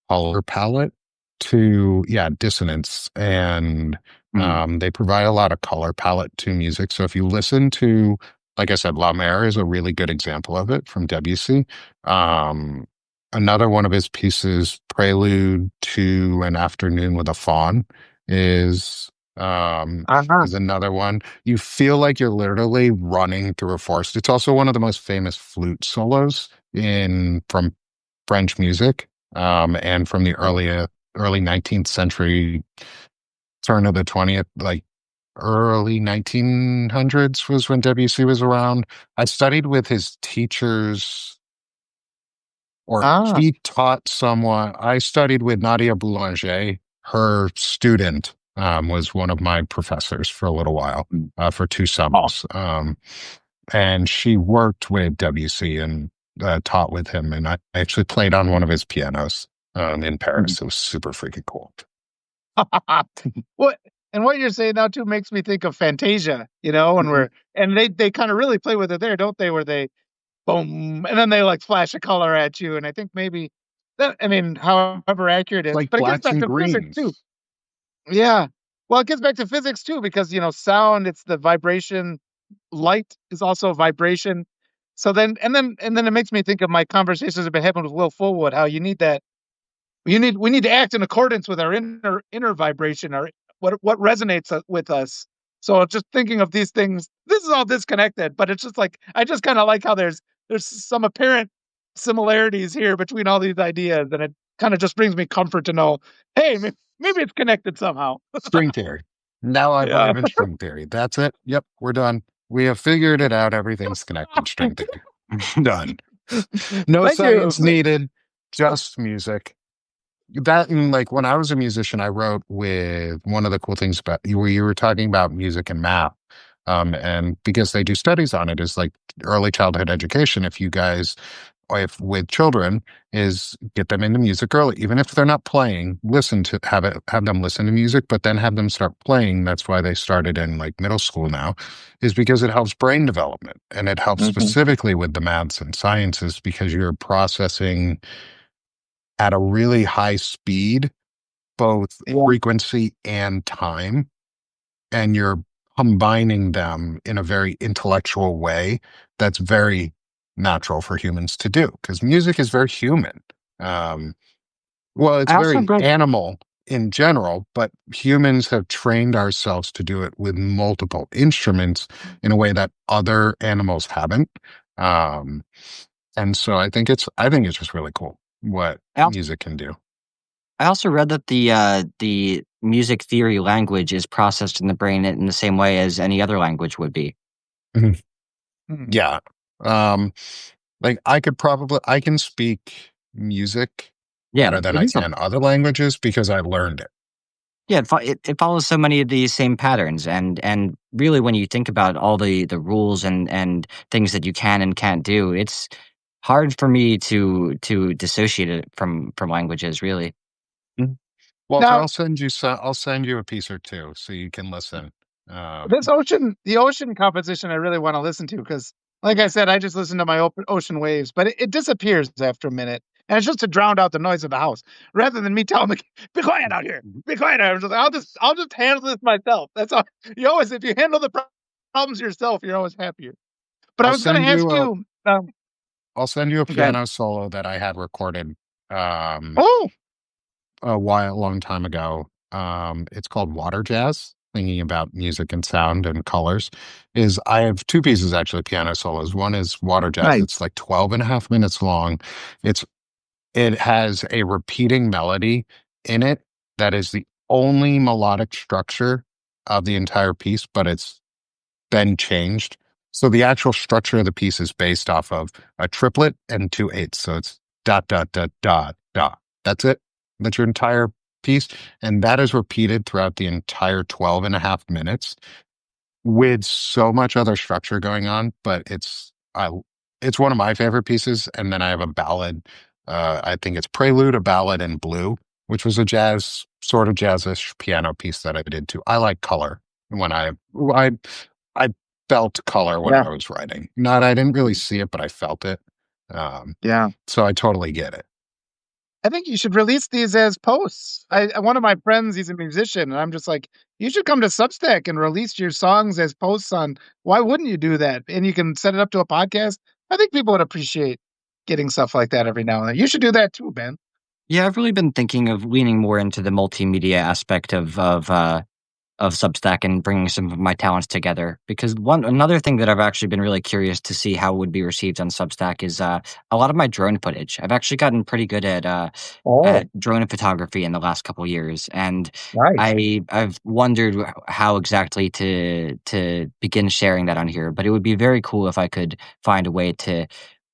color palette to yeah dissonance and Mm, they provide a lot of color palette to music. So if you listen to, like I said, La Mer is a really good example of it from Debussy. um Another one of his pieces, Prelude to an Afternoon with a Faun, is um Uh-huh. is another one. You feel like you're literally running through a forest. It's also one of the most famous flute solos in from French music, and from the early 19th century, turn of the 20th, like early 1900s was when Debussy was around. I studied with his teachers, or Ah, he taught someone. I studied with Nadia Boulanger. Her student was one of my professors for a little while, mm, for two oh, summers. And she worked with Debussy and taught with him. And I actually played on one of his pianos in mm, Paris. It was super freaking cool. what and what you're saying now too makes me think of Fantasia. You know, when mhm. we're and they kind of really play with it there, don't they? Where they boom, and then they like flash a color at you. And I think maybe that, I mean, however accurate it It's is, like but it gets blacks back and to physics too. greens. Yeah. Well, it gets back to physics too, because, you know, sound, it's the vibration. Light is also vibration. So then it makes me think of my conversations I've been having with Will Fullwood, how you need that we need to act in accordance with our inner vibration, or what resonates with us. So just thinking of these things, this is all disconnected, but it's just like I just kind of like how there's some apparent similarities here between all these ideas, and it kind of just brings me comfort to know, hey, maybe it's connected somehow. String theory. Now I Yeah. believe in string theory. That's it. Yep, we're done. We have figured it out. Everything's connected. String theory. Done. No Thank you. science needed, just music. That and like when I was a musician, I wrote with one of the cool things about you were talking about music and math. And because they do studies on it, is like early childhood education. If you guys if with children is get them into music early, even if they're not playing, listen to have them listen to music, but then have them start playing. That's why they started in like middle school now, is because it helps brain development and it helps Hmm. specifically with the maths and sciences because you're processing at a really high speed, both Yeah. frequency and time, and you're combining them in a very intellectual way that's very natural for humans to do because music is very human. Um, well, it's I also very read animal in general, but humans have trained ourselves to do it with multiple instruments in a way that other animals haven't. Um, and so I think it's just really cool what I al- music can do. I also read that the music theory language is processed in the brain in the same way as any other language would be. Mhm. Hmm. Yeah. Um, like I can speak music Yeah, better than it I is. can other languages because I learned it. Yeah, it follows so many of these same patterns, and really, when you think about all the rules and things that you can and can't do, it's hard for me to dissociate it from languages. Really, Mhm. Walter, Now, I'll send you a piece or two so you can listen. Um, the ocean composition, I really want to listen to because, like I said, I just listen to my ocean waves, but it disappears after a minute, and it's just to drown out the noise of the house, rather than me telling them, "Be quiet out here, be quiet." I'll just handle this myself. That's all. You always, if you handle the problems yourself, you're always happier. But I I'll was going to send ask you a you, I'll send you a okay. piano solo that I had recorded um Oh, a long time ago. It's called Water Jazz, thinking about music and sound and colors. Is I have two pieces actually, piano solos. One is Water Jazz. It's nice. like 12 and a half minutes long. It's it has a repeating melody in it that is the only melodic structure of the entire piece, but it's been changed. So the actual structure of the piece is based off of a triplet and two eighths. So it's dot, dot, dot, dot, dot. That's it. That's your entire piece. And that is repeated throughout the entire 12 and a half minutes with so much other structure going on, but it's one of my favorite pieces. And then I have a ballad. I think it's Prelude, a ballad in blue, which was a jazz sort of jazzish piano piece that I did too. I like color when I felt color when Yeah, I was writing. Not I didn't really see it, but I felt it. Um, yeah. so I totally get it. I think you should release these as posts. One of my friends, he's a musician, and I'm just like, you should come to Substack and release your songs as posts on. Why wouldn't you do that? And you can set it up to a podcast. I think people would appreciate getting stuff like that every now and then. You should do that too, Ben. yeah, I've really been thinking of leaning more into the multimedia aspect of Substack and bringing some of my talents together. Because one another thing that I've actually been really curious to see how it would be received on Substack is a lot of my drone footage. I've actually gotten pretty good Oh, at drone photography in the last couple years, and nice. I've wondered how exactly to begin sharing that on here. But it would be very cool if I could find a way to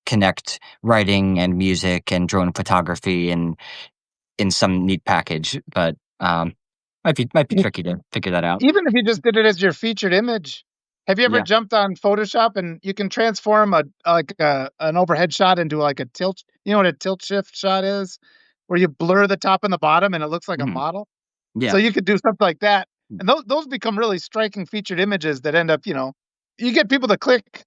connect writing and music and drone photography and in some neat package. But might be E- tricky to figure that out. Even if you just did it as your featured image. Have you ever Yeah. jumped on Photoshop and you can transform an overhead shot into like a tilt? You know what a tilt shift shot is, where you blur the top and the bottom and it looks like a Mhm. model. So Yeah. you could do something like that, Mm. and those become really striking featured images that end up, you get people to click.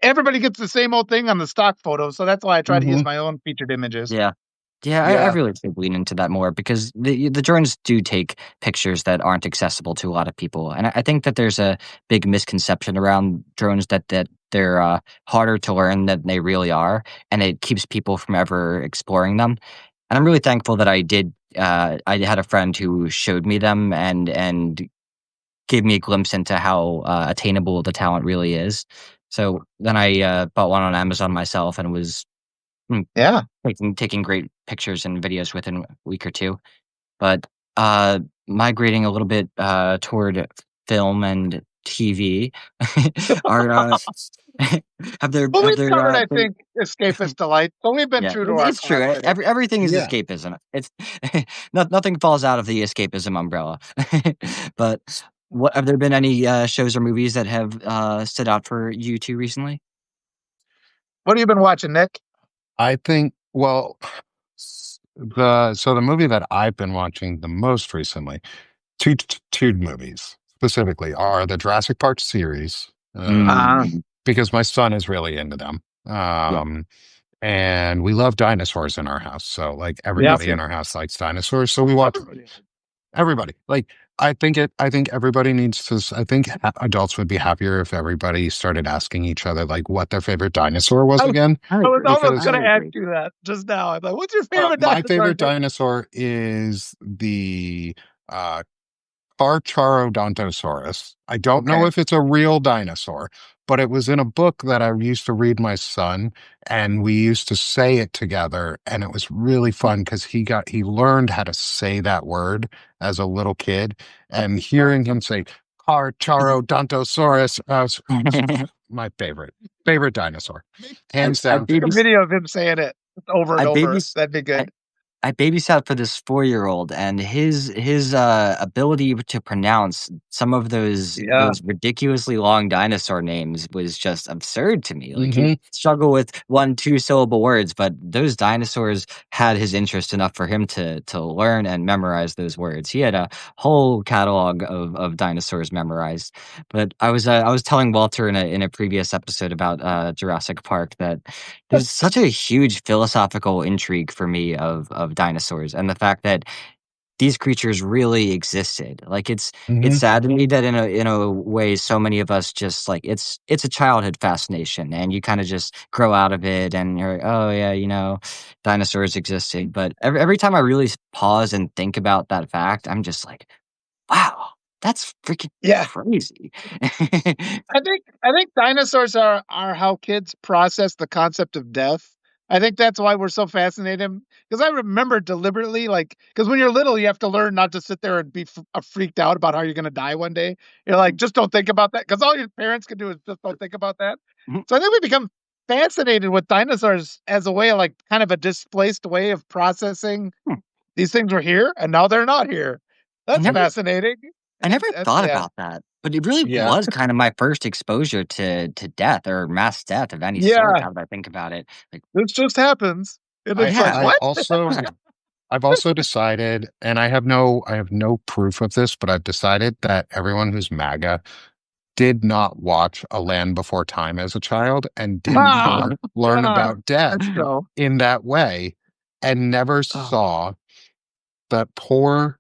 Everybody gets the same old thing on the stock photo, so that's why I try to use Hmm. my own featured images. Yeah. Yeah, I Yeah. really should lean into that more because the drones do take pictures that aren't accessible to a lot of people, and I think that there's a big misconception around drones that they're harder to learn than they really are, and it keeps people from ever exploring them. And I'm really thankful that I did. I had a friend who showed me them and gave me a glimpse into how attainable the talent really is. So then I bought one on Amazon myself and was mm, Yeah. taking great pictures and videos within a week or two. But uh, migrating a little bit toward film and TV, are Well, have we've there covered, I been think, escapist delight, so we've been yeah, true to our it's true. path, I think. Everything is Yeah. escapism. It's nothing falls out of the escapism umbrella. But what have there been any shows or movies that have stood out for you two recently? What have you been watching, Nick? I think, well, the movie that I've been watching the most recently, two movies specifically, are the Jurassic Park series, Uh, because my son is really into them. Yeah. And we love dinosaurs in our house. So like yep. everybody in our house likes dinosaurs. So we watch Everybody. everybody. Like I think everybody needs to, I think adults would be happier if everybody started asking each other like what their favorite dinosaur was I, again. I I was agree. almost Because going I to ask agree. you that just now. I'm like, what's your favorite my dinosaur? favorite dinosaur is the uh Carcharodontosaurus. I don't know Okay. if it's a real dinosaur, but it was in a book that I used to read my son, and we used to say it together, and it was really fun because he learned how to say that word as a little kid, and hearing him say Carcharodontosaurus was my favorite dinosaur, I hands I down Make a babys favorite. video of him saying it over I and over. babys That'd be I good. I babysat for this 4-year-old, and his ability to pronounce some of Yeah. those ridiculously long dinosaur names was just absurd to me. Like, he Hmm. struggle with 1, 2-syllable words, but those dinosaurs had his interest enough for him to learn and memorize those words. He had a whole catalog of dinosaurs memorized. But I was telling Walter in a previous episode about Jurassic Park that there's such a huge philosophical intrigue for me of dinosaurs and the fact that these creatures really existed. Like, it's Hmm. sad to me that in a way so many of us just like it's a childhood fascination and you kind of just grow out of it and you're like, oh yeah, dinosaurs existed. But every time I really pause and think about that fact, I'm just like, wow, that's freaking Yeah. crazy. I think dinosaurs are how kids process the concept of death. I think that's why we're so fascinated. Because I remember deliberately, like, because when you're little, you have to learn not to sit there and be freaked out about how you're going to die one day. You're like, just don't think about that. Because all your parents can do is just don't think about that. So I think we become fascinated with dinosaurs as a way of, like, kind of a displaced way of processing these things were here and now they're not here. I That's never fascinating. I never thought Yeah. about that, but it really Yeah. was kind of my first exposure to death or mass death of any sort, Yeah. now that I think about it. Like, This just happens. And it's like, yeah. I what? also I've also decided, and I have no proof of this, but I've decided that everyone who's MAGA did not watch A Land Before Time as a child and didn't Ah, learn yeah, about death that's so. in that way and never Oh, saw that poor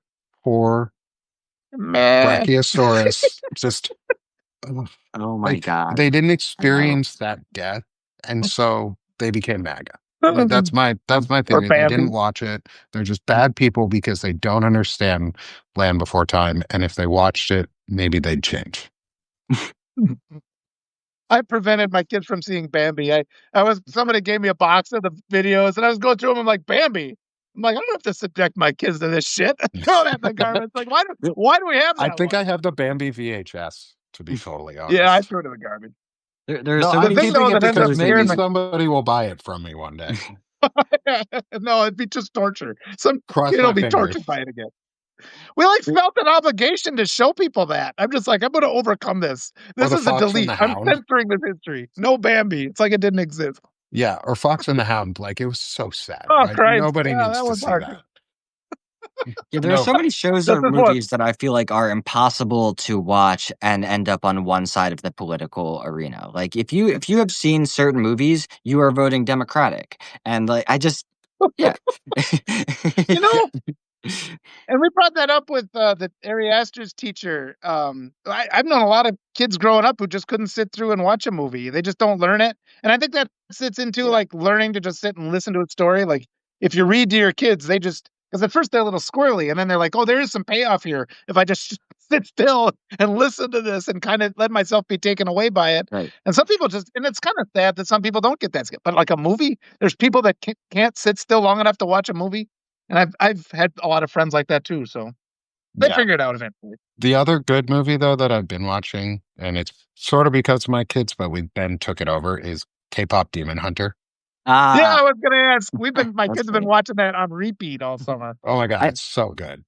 Meh. Brachiosaurus just ugh, oh my like god. they didn't I know. experience that death, and so they became MAGA. Like that's my Or theory. They didn't Bambi. watch it. They're just bad people because they don't understand Land Before Time. And if they watched it, maybe they'd change. I prevented my kids from seeing Bambi. I was somebody gave me a box of the videos and I was going through them. I'm like, Bambi. I'm like, I don't have to subject my kids to this shit. Throw that in the garbage. Like, why do we have I that think one? I have the Bambi VHS, to be totally Yeah, I honest. threw it in the garbage. There are No, so The I'm many thing keeping though it that ended up because shows that maybe scaring you somebody will buy it from me one day. no, it'd be just torture. Some Cross kid will my be fingers. tortured by it again. We like felt an obligation to show people that. I'm just like, I'm going to overcome this. Or This the is a Fox and delete. the I'm Hound. censoring this history. No Bambi. It's like it didn't exist. Yeah, or Fox and the Hound. Like it was so sad, Oh right? Christ! Nobody Yeah, needs that to was see hard. that. Yeah, there are No, so many shows Just or as one. movies that I feel like are impossible to watch and end up on one side of the political arena. Like, if you have seen certain movies, you are voting Democratic. And like, I just yeah. You know, and we brought that up with the Ari Aster's teacher. I've known a lot of kids growing up who just couldn't sit through and watch a movie. They just don't learn it, and I think that sits into Yeah, like learning to just sit and listen to a story. Like if you read to your kids, they just because at first they're a little squirrely, and then they're like, "Oh, there is some payoff here if I just sit still and listen to this and kind of let myself be taken away by it." right. And some people just, and it's kind of sad that some people don't get that skill. But like a movie, there's people that can't sit still long enough to watch a movie, and I've had a lot of friends like that too, so they yeah. figure it out eventually. The other good movie though that I've been watching, and it's sort of because of my kids, but we then took it over, is K-pop Demon Hunter. Yeah, Ah, I was gonna ask. My that's kids have been funny. watching that on repeat all summer. Oh my God, I it's so good.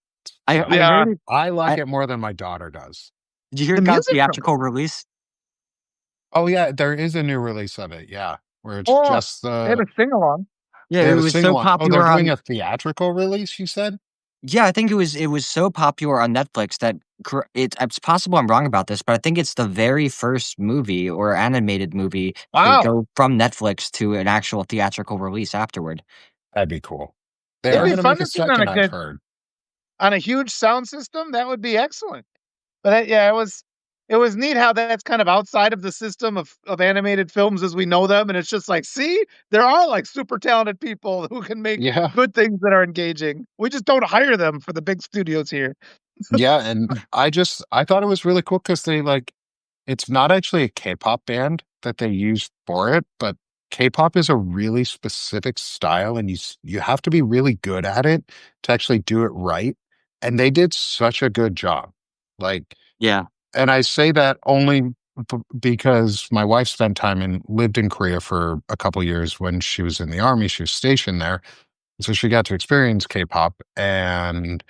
I So Yeah, heard it. I like I it more than my daughter does. Did you hear the it got a music from it. theatrical release? Oh yeah, there is a new release of it. Yeah, where it's Oh, just they had the a sing along. Yeah, They it have a was so sing-along. Oh, they're popular doing on. a theatrical release, you said? Yeah, I think it was so popular on Netflix that it's possible I'm wrong about this, but I think it's the very first movie or animated movie to Wow. go from Netflix to an actual theatrical release afterward. That'd be cool. They It'd are Yeah. be going to fun make a to see it on a second, I've good heard. on a huge sound system. That would be excellent. But yeah, it was neat how that's kind of outside of the system of animated films as we know them, and it's just like, see, there are like super talented people who can make Yeah. good things that are engaging. We just don't hire them for the big studios here. Yeah, and I thought it was really cool because they like it's not actually a K-pop band that they use for it, but K-pop is a really specific style, and you have to be really good at it to actually do it right. And they did such a good job. Like, Yeah. and I say that only because my wife spent time and lived in Korea for a couple years when she was in the army. She was stationed there, so she got to experience K-pop, and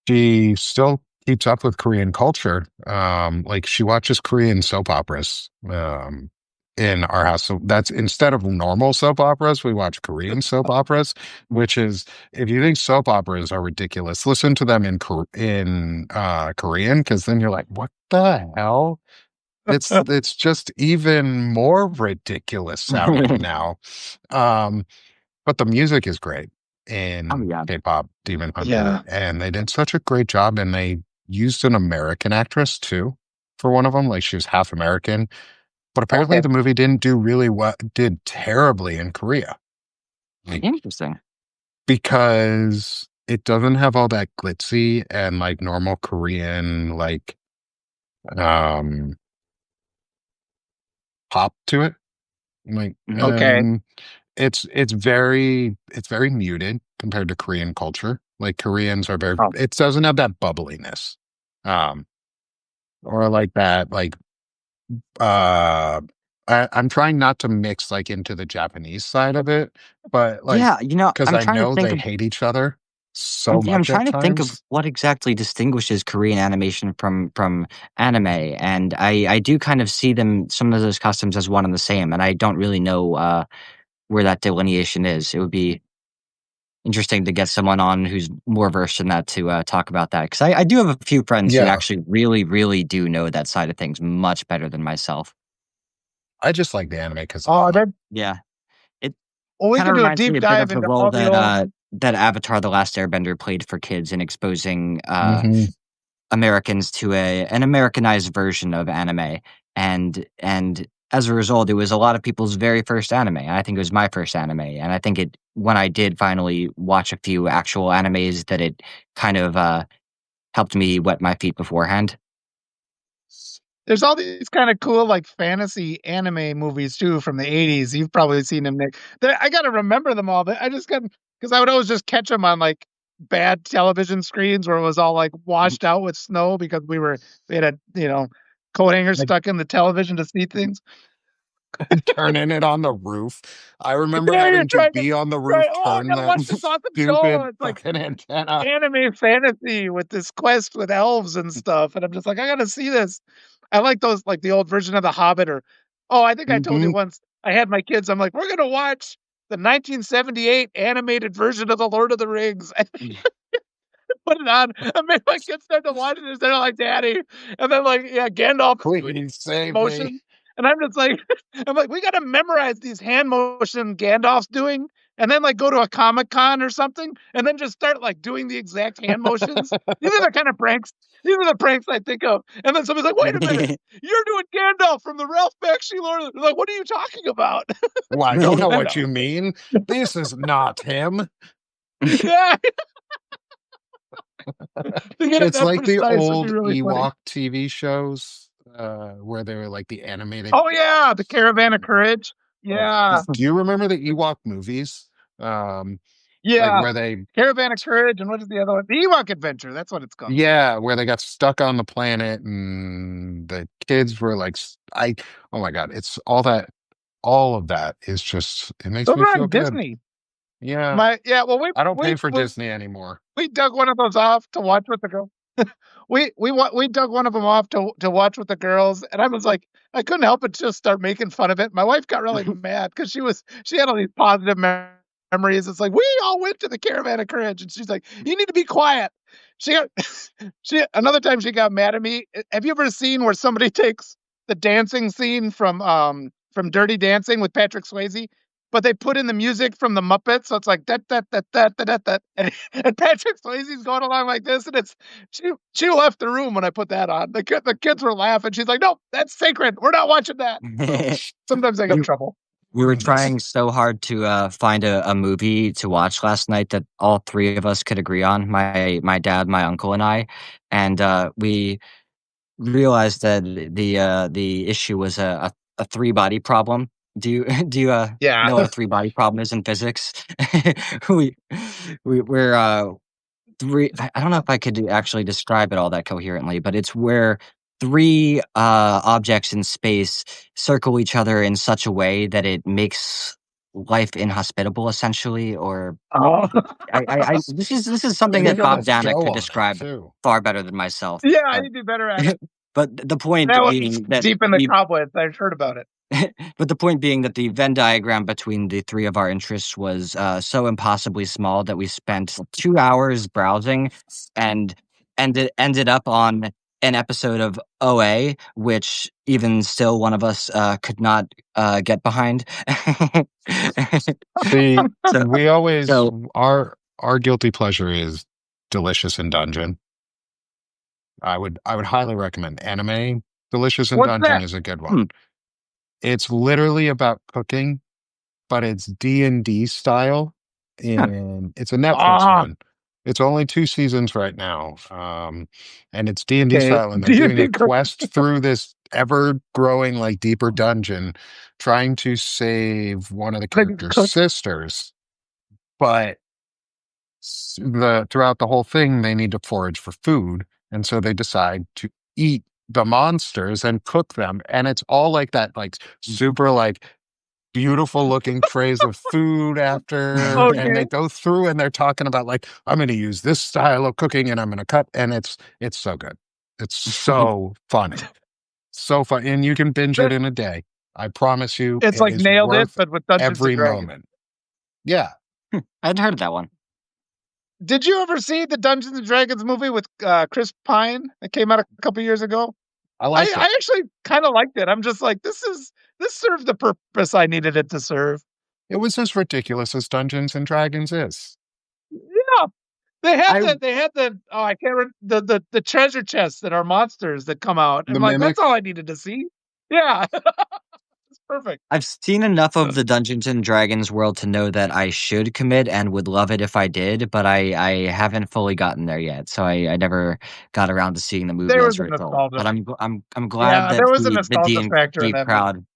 she still keeps up with Korean culture. Like she watches Korean soap operas in our house. So that's instead of normal soap operas, we watch Korean soap operas, which is if you think soap operas are ridiculous, listen to them in Korean because then you're like, what the hell? It's just even more ridiculous sounding now. Um, but the music is great Oh in yeah. K-pop Demon Hunter, Yeah. and they did such a great job. And they used an American actress too for one of them. Like she was half American, but apparently Okay. the movie didn't do really well, did terribly in Korea. Like, Interesting. because it doesn't have all that glitzy and like normal Korean like um pop to it. Like Mhm. Okay. it's very muted compared to Korean culture. Like Koreans are very Oh, it doesn't have that bubbliness. Um or like that uh I'm trying not to mix like into the Japanese side of it, but like Yeah, because I'm I trying to know think they of. hate each other so I'm much at trying to think of times. what exactly distinguishes Korean animation from anime, and I do kind of see them some of those customs as one and the same, and I don't really know where that delineation is. It would be interesting to get someone on who's more versed in that to talk about that because I do have a few friends who Yeah, actually really really do know that side of things much better than myself. I just like the anime because of oh, fun. that Yeah, it well, we kind of could do a reminds me deep a bit dive of the into role all the that old. that Avatar: The Last Airbender played for kids in exposing Hmm. Americans to an Americanized version of anime, and as a result, it was a lot of people's very first anime. And I think it was my first anime, and I think it when I did finally watch a few actual animes that it kind of helped me wet my feet beforehand. There's all these kind of cool like fantasy anime movies too from the 80s. You've probably seen them, Nick. I got to remember them all, but I just got because I would always just catch them on like bad television screens where it was all like washed out with snow because we had a coat hanger Like stuck in the television to see things. turning it on the roof. I remember Yeah, you're having to trying to be on the right. roof, Oh, I turn gotta that watch this awesome show. stupid It's like fucking antenna. anime fantasy with this quest with elves and stuff. And I'm just like, I gotta see this. I like those, like the old version of The Hobbit, or oh, I think I told you Hmm. once I had my kids. I'm like, we're gonna watch the 1978 animated version of The Lord of the Rings. And put it on. I made my kids start to watch it. They're like, Daddy. And then like, yeah, Gandalf is doing Please save me. motion. And I'm just like, I'm like, we got to memorize these hand motion Gandalf's doing, and then like go to a Comic Con or something, and then just start like doing the exact hand motions. These are the kind of pranks. These are the pranks I think of. And then somebody's like, wait a minute, you're doing Gandalf from the Ralph Bakshi Lord. Like, what are you talking about? Well, I No, don't know I what know. you mean. This is not him. Yeah, to get it It's that like the precise would be old really funny. Ewok TV shows where they were like the animated. Oh yeah, the Caravan of Courage. Yeah, Do you remember the Ewok movies? Like yeah. where they, Caravan of Courage, and what is the other one? The Ewok Adventure. That's what it's called. yeah, where they got stuck on the planet and the kids were like, oh my God, it's all of that is just, it makes Those me are feel on good. Disney. Yeah. My yeah. Well, we I don't pay we for we Disney anymore. we dug one of those off to watch with the girl. we dug one of them off to watch with the girls, and I was like, I couldn't help but just start making fun of it. My wife got really mad because she had all these positive memories. It's like we all went to the Caravan of Courage, and she's like, you need to be quiet. She got she another time she got mad at me. Have you ever seen where somebody takes the dancing scene from Dirty Dancing with Patrick Swayze? But they put in the music from the Muppets, so it's like that, and Patrick Swayze's going along like this, and she left the room when I put that on. The kids were laughing. She's like, "No, that's sacred. We're not watching that." So sometimes I get in We trouble. we were Goodness. trying so hard to find a movie to watch last night that all three of us could agree on. My dad, my uncle, and I, and we realized that the issue was a three body problem. Do you do you Yeah. know what a three body problem is in physics? we we're three. I don't know if I could actually describe it all that coherently, but it's where three objects in space circle each other in such a way that it makes life inhospitable, essentially. Or Oh. this is something They that got a Bob Dana show could on it describe too. far better than myself. Yeah, But you'd be better at it. but the point That was being that deep in the we cobwebs. I've heard about it. but the point being that the Venn diagram between the three of our interests was so impossibly small that we spent 2 hours browsing and ended up on an episode of OA, which even still one of us could not get behind. See, so we always so our guilty pleasure is Delicious in Dungeon. I would highly recommend anime. Delicious in What's Dungeon that? is a good one. hmm, It's literally about cooking, but it's D&D style, huh, and it's a Netflix Ah, one. It's only 2 seasons right now, and it's D&D okay. style, and they're Do you doing a think quest through this ever-growing, like, deeper dungeon, trying to save one of the they can character's cook? sisters, but the throughout the whole thing, they need to forage for food, and so they decide to eat the monsters and cook them, and it's all like that, like, super, like, beautiful looking trays of food after, and Okay. they go through and they're talking about like, I'm going to use this style of cooking and I'm going to cut, and it's so good. It's so funny, so fun, and you can binge it That in a day. I promise you, it's it like is nailed it, worth but with Dungeons and every Dragons. moment. Yeah, I hadn't heard of that one. Did you ever see the Dungeons and Dragons movie with Chris Pine that came out a couple years ago? I I, liked it. I actually kind of liked it. I'm just like, this served the purpose I needed it to serve. It was as ridiculous as Dungeons and Dragons is. Yeah, I they had the oh I can't the treasure chests that are monsters that come out. I'm The like, that's all mimics. I needed to see. Yeah, it's perfect. I've seen enough of the Dungeons and Dragons world to know that I should commit and would love it if I did, but I haven't fully gotten there yet, so I never got around to seeing the movie There as was a a result. nostalgia. But I'm glad Yeah, that there was a the nostalgia factor in D&D that movie. crowd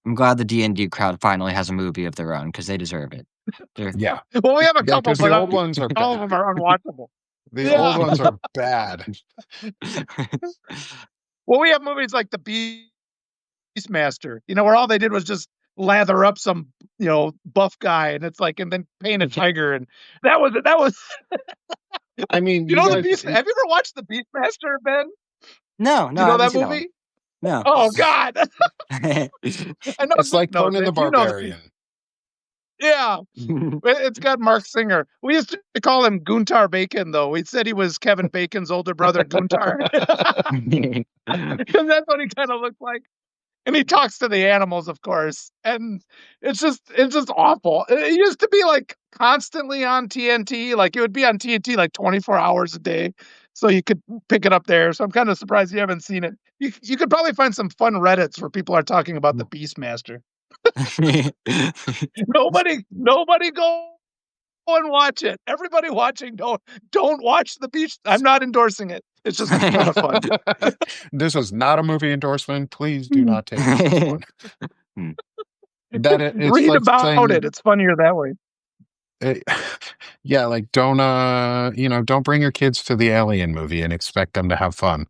I'm glad the D&D crowd finally has a movie of their own because they deserve it. They're Yeah, Well, we have a yeah, couple, because the but old ones are all of them bad. are unwatchable. The old Yeah. ones are bad. Well, we have movies like The Beastmaster, where all they did was just lather up some, buff guy, and it's like, and then paint a tiger, and that was, I mean, you the guys. Beast. Have you ever watched The Beastmaster, Ben? Do No, you I know haven't that seen that one. movie? No. Oh God, I know It's Nick like knows Conan the it. You know, Barbarian. yeah. It's got Mark Singer. We used to call him Guntar Bacon, though. We said he was Kevin Bacon's older brother, Guntar, because that's what he kind of looked like. And he talks to the animals, of course, and it's just awful. It used to be like constantly on TNT, like it would be on TNT like 24 hours a day, so you could pick it up there. So I'm kind of surprised you haven't seen it. You could probably find some fun Reddits where people are talking about the Beastmaster. Nobody go and watch it. Everybody watching, don't watch the Beast. I'm not endorsing it. It's just kind of fun. This is not a movie endorsement. Please do not take this as one. It's Read like about it. saying, It's funnier that way. eh, yeah, like don't bring your kids to the Alien movie and expect them to have fun.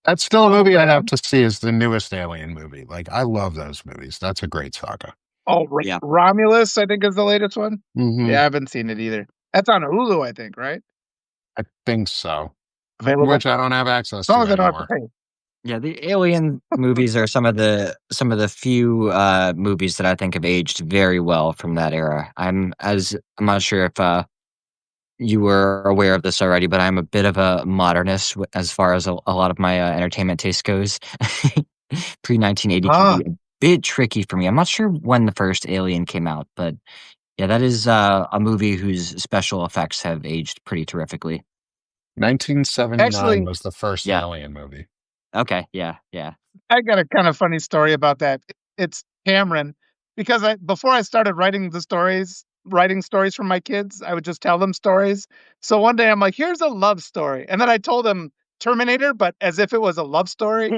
That's still a Oh movie I have man. to see. Is the newest Alien movie. Like I love those movies. That's a great saga. Oh, Yeah. Romulus, I think is the latest one. Hmm. Yeah, I haven't seen it either. That's on Hulu, I think, right? I think so, available. which I don't have access As long to as I don't have to anymore. pay. Yeah, the Alien movies are some of the few movies that I think have aged very well from that era. I'm not sure if you were aware of this already, but I'm a bit of a modernist as far as a lot of my entertainment taste goes. Pre 1980 can Ah, be a bit tricky for me. I'm not sure when the first Alien came out, but yeah, that is a movie whose special effects have aged pretty terrifically. 1979 actually, was the first Yeah. Alien movie. Okay. Yeah. Yeah. I got a kind of funny story about that. It's Cameron because before I started writing stories for my kids, I would just tell them stories. So one day I'm like, "Here's a love story," and then I told them Terminator, but as if it was a love story.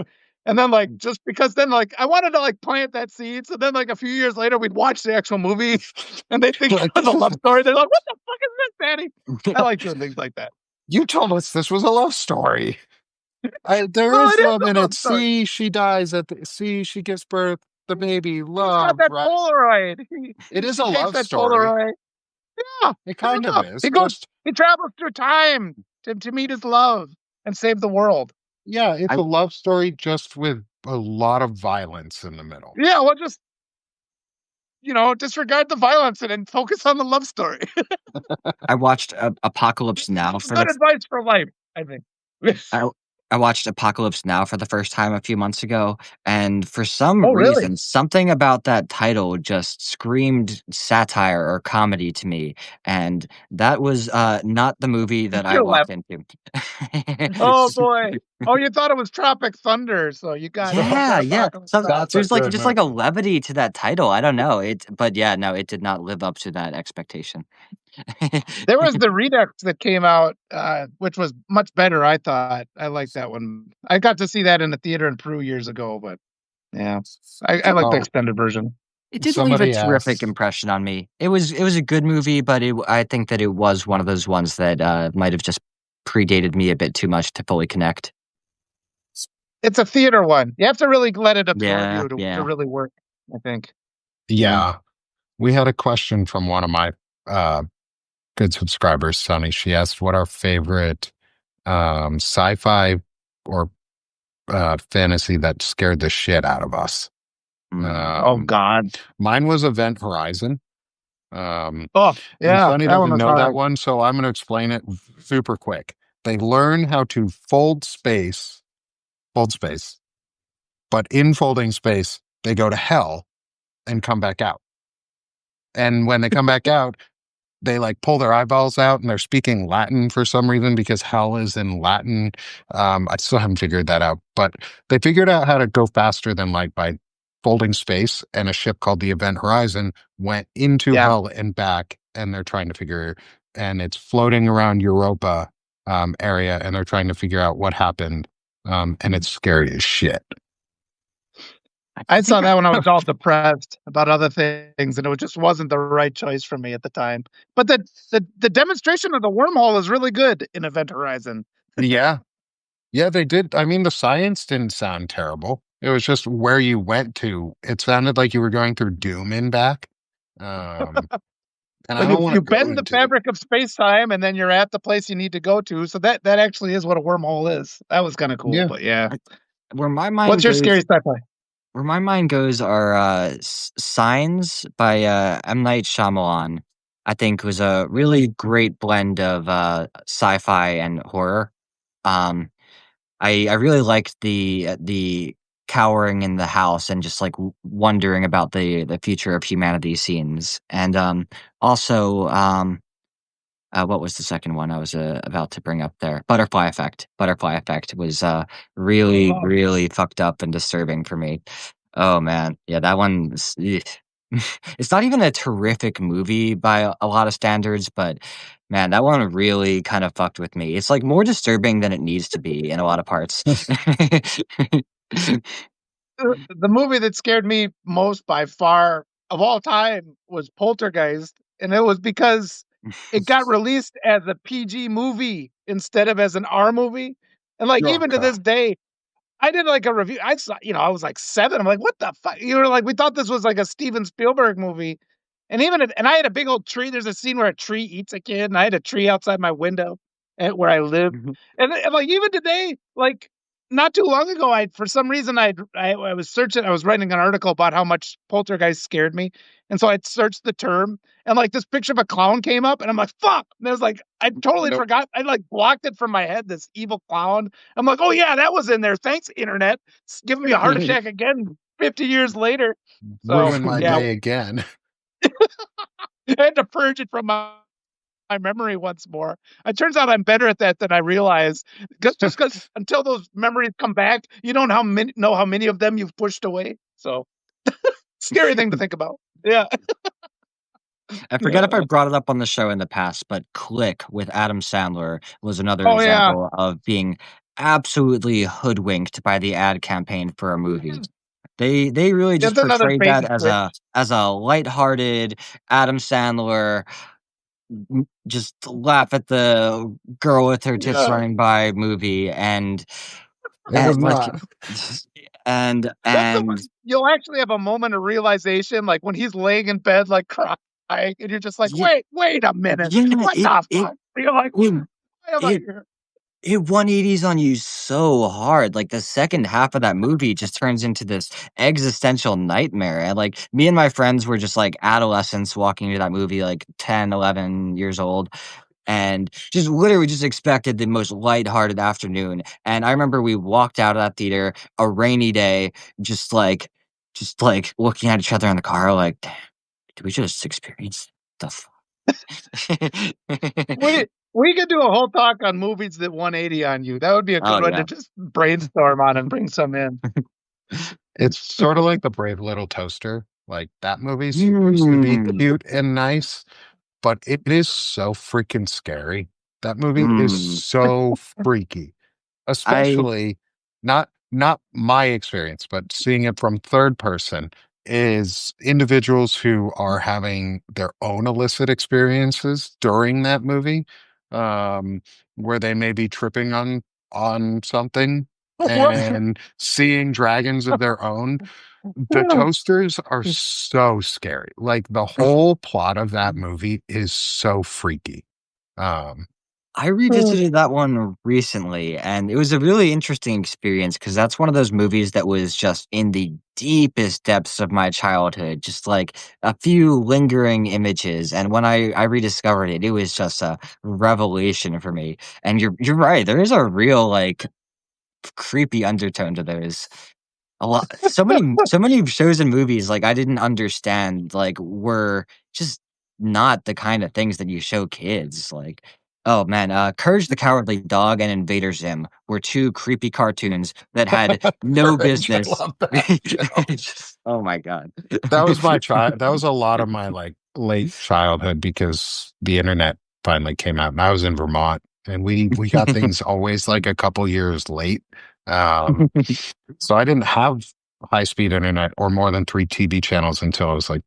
And then like just because then like I wanted to like plant that seed. So then like a few years later, we'd watch the actual movie, and they think it Like, was a this is love story. They're like, "What the fuck is this, Daddy?" I like doing things like that. you told us this was a love story. There Well, is it is love in a love it. story. See, she dies at the see, she gives birth, the baby, He's got love, that right? Polaroid. It is She a takes love that story. Polaroid. Yeah, It it's kind of love. is. He goes, Just he travels through time to meet his love and save the world. yeah, it's I a love story just with a lot of violence in the middle. Yeah, well, just disregard the violence and then focus on the love story. I watched Apocalypse Now It's good advice for life, I think. I I watched Apocalypse Now for the first time a few months ago, and for some Oh, really? reason, something about that title just screamed satire or comedy to me, and that was, not the movie that I You're walked laughing. into. Oh boy. Oh, you thought it was Tropic Thunder, so you Yeah, got yeah. Apocalypse So Now. That's a there's, like, good just, like, a movie. levity to that title, I don't know, but yeah, no, it did not live up to that expectation. There was the Redux that came out, which was much better, I thought. I like that one. I got to see that in the theater in Peru years ago, but yeah, I like the Oh, extended version. It didn't leave a somebody terrific asked. impression on me. It was a good movie, but I think that it was one of those ones that, might have just predated me a bit too much to fully connect. It's a theater one. You have to really let it absorb Yeah, you to yeah. really work, I think. Yeah. Yeah, we had a question from one of my uh good subscribers, Sunny. She asked what our favorite sci-fi or fantasy that scared the shit out of us. Mm. Oh Um, god. Mine was Event Horizon. Um, Oh, and yeah, Sunny that one doesn't was know that hard. one, so I'm going to explain it super quick. They learn how to fold space, but in folding space, they go to hell and come back out. And when they come back out, they like pull their eyeballs out and they're speaking Latin for some reason because hell is in Latin. I still haven't figured that out, but they figured out how to go faster than like by folding space. And a ship called the Event Horizon went into Yeah. hell and back, and they're trying to figure, and it's floating around Europa area, and they're trying to figure out what happened. And it's scary as shit. I think saw that when I was all depressed about other things, and it just wasn't the right choice for me at the time. But the demonstration of the wormhole is really good in Event Horizon. Yeah, yeah, they did. I mean, the science didn't sound terrible. It was just where you went to. It sounded like you were going through Doom and back. Um, and I Well, don't you want to go bend the into it. fabric of space time, and then you're at the place you need to go to. So that actually is what a wormhole is. That was kind of cool. Yeah. But yeah, I where my what's mind your goes scary sci-fi? where my mind goes are, Signs by, M. Night Shyamalan, I think was a really great blend of, sci-fi and horror. Um I really liked the cowering in the house and just, like, wondering about the future of humanity scenes, and, also, what was the second one I was, about to bring up there? Butterfly Effect. Butterfly Effect was, really, Oh, really fucked up and disturbing for me. Oh, man. Yeah, that one's it's not even a terrific movie by a lot of standards, but, man, that one really kinda fucked with me. It's, like, more disturbing than it needs to be in a lot of parts. the movie that scared me most by far of all time was Poltergeist, and it was because it got released as a PG movie instead of as an R movie. And like Oh even to God. this day, I did like a review. I saw, I was like 7. I'm like, what the fuck? Like, we thought this was like a Steven Spielberg movie. And I had a big old tree. There's a scene where a tree eats a kid, and I had a tree outside my window. at where I live. Mhm. And like even today, like not too long ago, I for some reason I was searching, I was writing an article about how much poltergeist scared me, and so I searched the term, and like this picture of a clown came up, and I'm like, fuck. And there's like I totally Nope. forgot. I like blocked it from my head. This evil clown. I'm like, oh yeah, that was in there. Thanks, internet. It's giving me a heart attack again 50 years later. So Ruin my yeah, day again. I had to purge it from my memory once more. It turns out I'm better at that than I realize. Just because until those memories come back, you don't know how many of them you've pushed away. So scary thing to think about. Yeah. I forget if I brought it up on the show in the past, but Click with Adam Sandler was another Oh yeah. example of being absolutely hoodwinked by the ad campaign for a movie. They really just It's another portrayed bait that and switch. as a lighthearted Adam Sandler, just laugh at the girl with her tits Yeah. running by movie, It was like not. That's the and one you'll actually have a moment of realization, like when he's laying in bed, like crying, and you're just like, yeah, wait a minute. yeah, What the fuck? You're like, it why am I it here? It 180s on you so hard. Like, the second half of that movie just turns into this existential nightmare, and, like, me and my friends were just, like, adolescents walking into that movie, like, 10, 11 years old, and just literally just expected the most lighthearted afternoon, and I remember we walked out of that theater, a rainy day, just, like, looking at each other in the car like, "Damn, did we just experience the f" We could do a whole talk on movies that 180 on you. That would be a Oh, good one to yeah. just brainstorm on and bring some in. It's sort of like The Brave Little Toaster. Like that movie's supposed to be Mm. cute and nice, but it is so freaking scary. That movie is Mm. so freaky. I Especially not my experience, but seeing it from third person is individuals who are having their own illicit experiences during that movie, um, where they may be tripping on something What? and seeing dragons of their own. The toasters are so scary. Like the whole plot of that movie is so freaky. Um, I revisited that one recently, and it was a really interesting experience because that's one of those movies that was just in the deepest depths of my childhood, just like a few lingering images. And when I rediscovered it, it was just a revelation for me. And you're right, there is a real like creepy undertone to those. A lot so many shows and movies, like, I didn't understand, like, were just not the kind of things that you show kids, like, oh, man, Courage the Cowardly Dog and Invader Zim were 2 creepy cartoons that had no Courage, I business. love that show. Oh my god. That was a lot of my like late childhood because the internet finally came out and I was in Vermont and we got things always like a couple years late. Um, so I didn't have high speed internet or more than 3 TV channels until I was like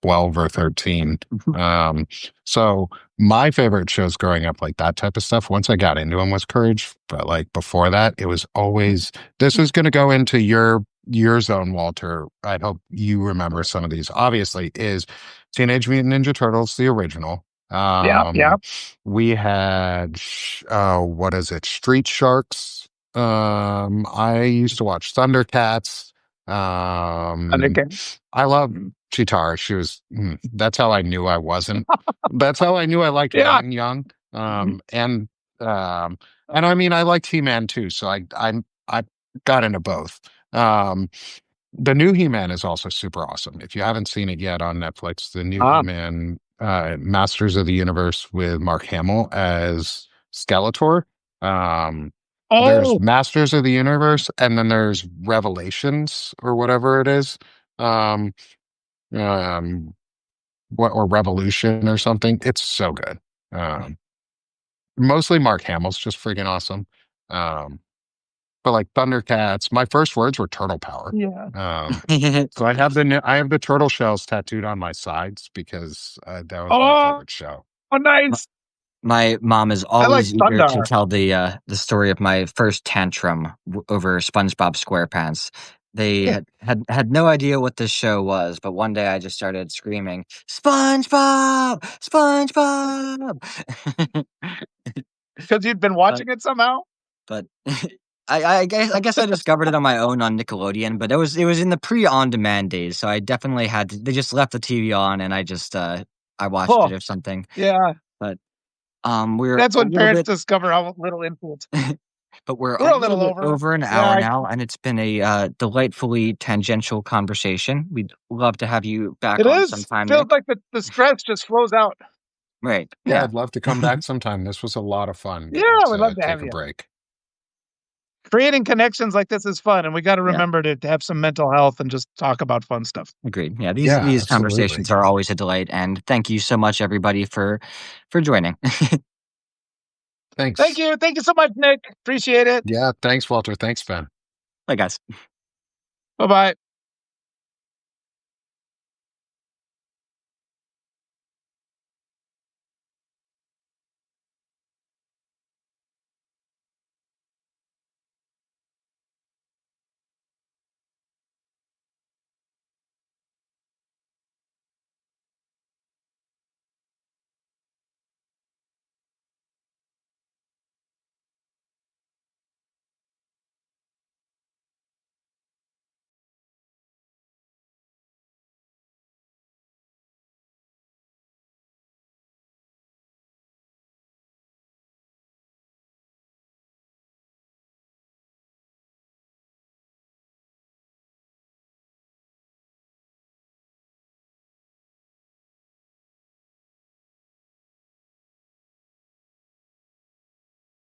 12 or 13. Um, so my favorite shows growing up, like that type of stuff, once I got into them was Courage. But like before that, it was always this is gonna go into your zone, Walter. I hope you remember some of these. Obviously, is Teenage Mutant Ninja Turtles, the original. Yeah, yeah. We had what is it? Street Sharks. I used to watch Thundercats. Um, Understand. I love Chitara. That's how I knew I wasn't. That's how I knew I liked Yeah. women young. Um, and I mean, I liked He-Man too. So I got into both. Um, the new He-Man is also super awesome. If you haven't seen it yet on Netflix, the new Ah. He-Man, Masters of the Universe with Mark Hamill as Skeletor. Um, there's Oh, Masters of the Universe, and then there's Revelations or whatever it is. Um, um, what or Revolution or something. It's so good. Um, mostly Mark Hamill's just freaking awesome. Um, but like Thundercats, my first words were turtle power. yeah. So I have the turtle shells tattooed on my sides because that was my Oh, favorite show. nice. My mom is I like always eager to Thundar. tell the story of my first tantrum over SpongeBob SquarePants. They had no idea what this show was, but one day I just started screaming, "SpongeBob! SpongeBob!" because you'd been But watching it somehow. but I guess I discovered it on my own on Nickelodeon, but it was in the pre-on-demand days, so I definitely had to. They just left the TV on, and I watched Oh, it or something. yeah. But we're That's a when little parents bit, discover how little influence. but we're a We're a little little bit over. over an Yeah, hour now, and it's been a delightfully tangential conversation. We'd love to have you back it on is. sometime, Feels Nick. like the stress just flows out. Right? Yeah, Yeah. I'd love to come back sometime. This was a lot of fun getting Yeah, we'd love to to take have a you. break. Creating connections like this is fun, and we got to Yeah. remember to have some mental health and just talk about fun stuff. Agreed. Yeah. These Yeah, these absolutely. conversations are always a delight, and thank you so much, everybody, for joining. Thank Thanks. you. Thank you so much, Nick. Appreciate it. Yeah, thanks, Walter. Thanks, Ben. Bye, guys. Bye bye.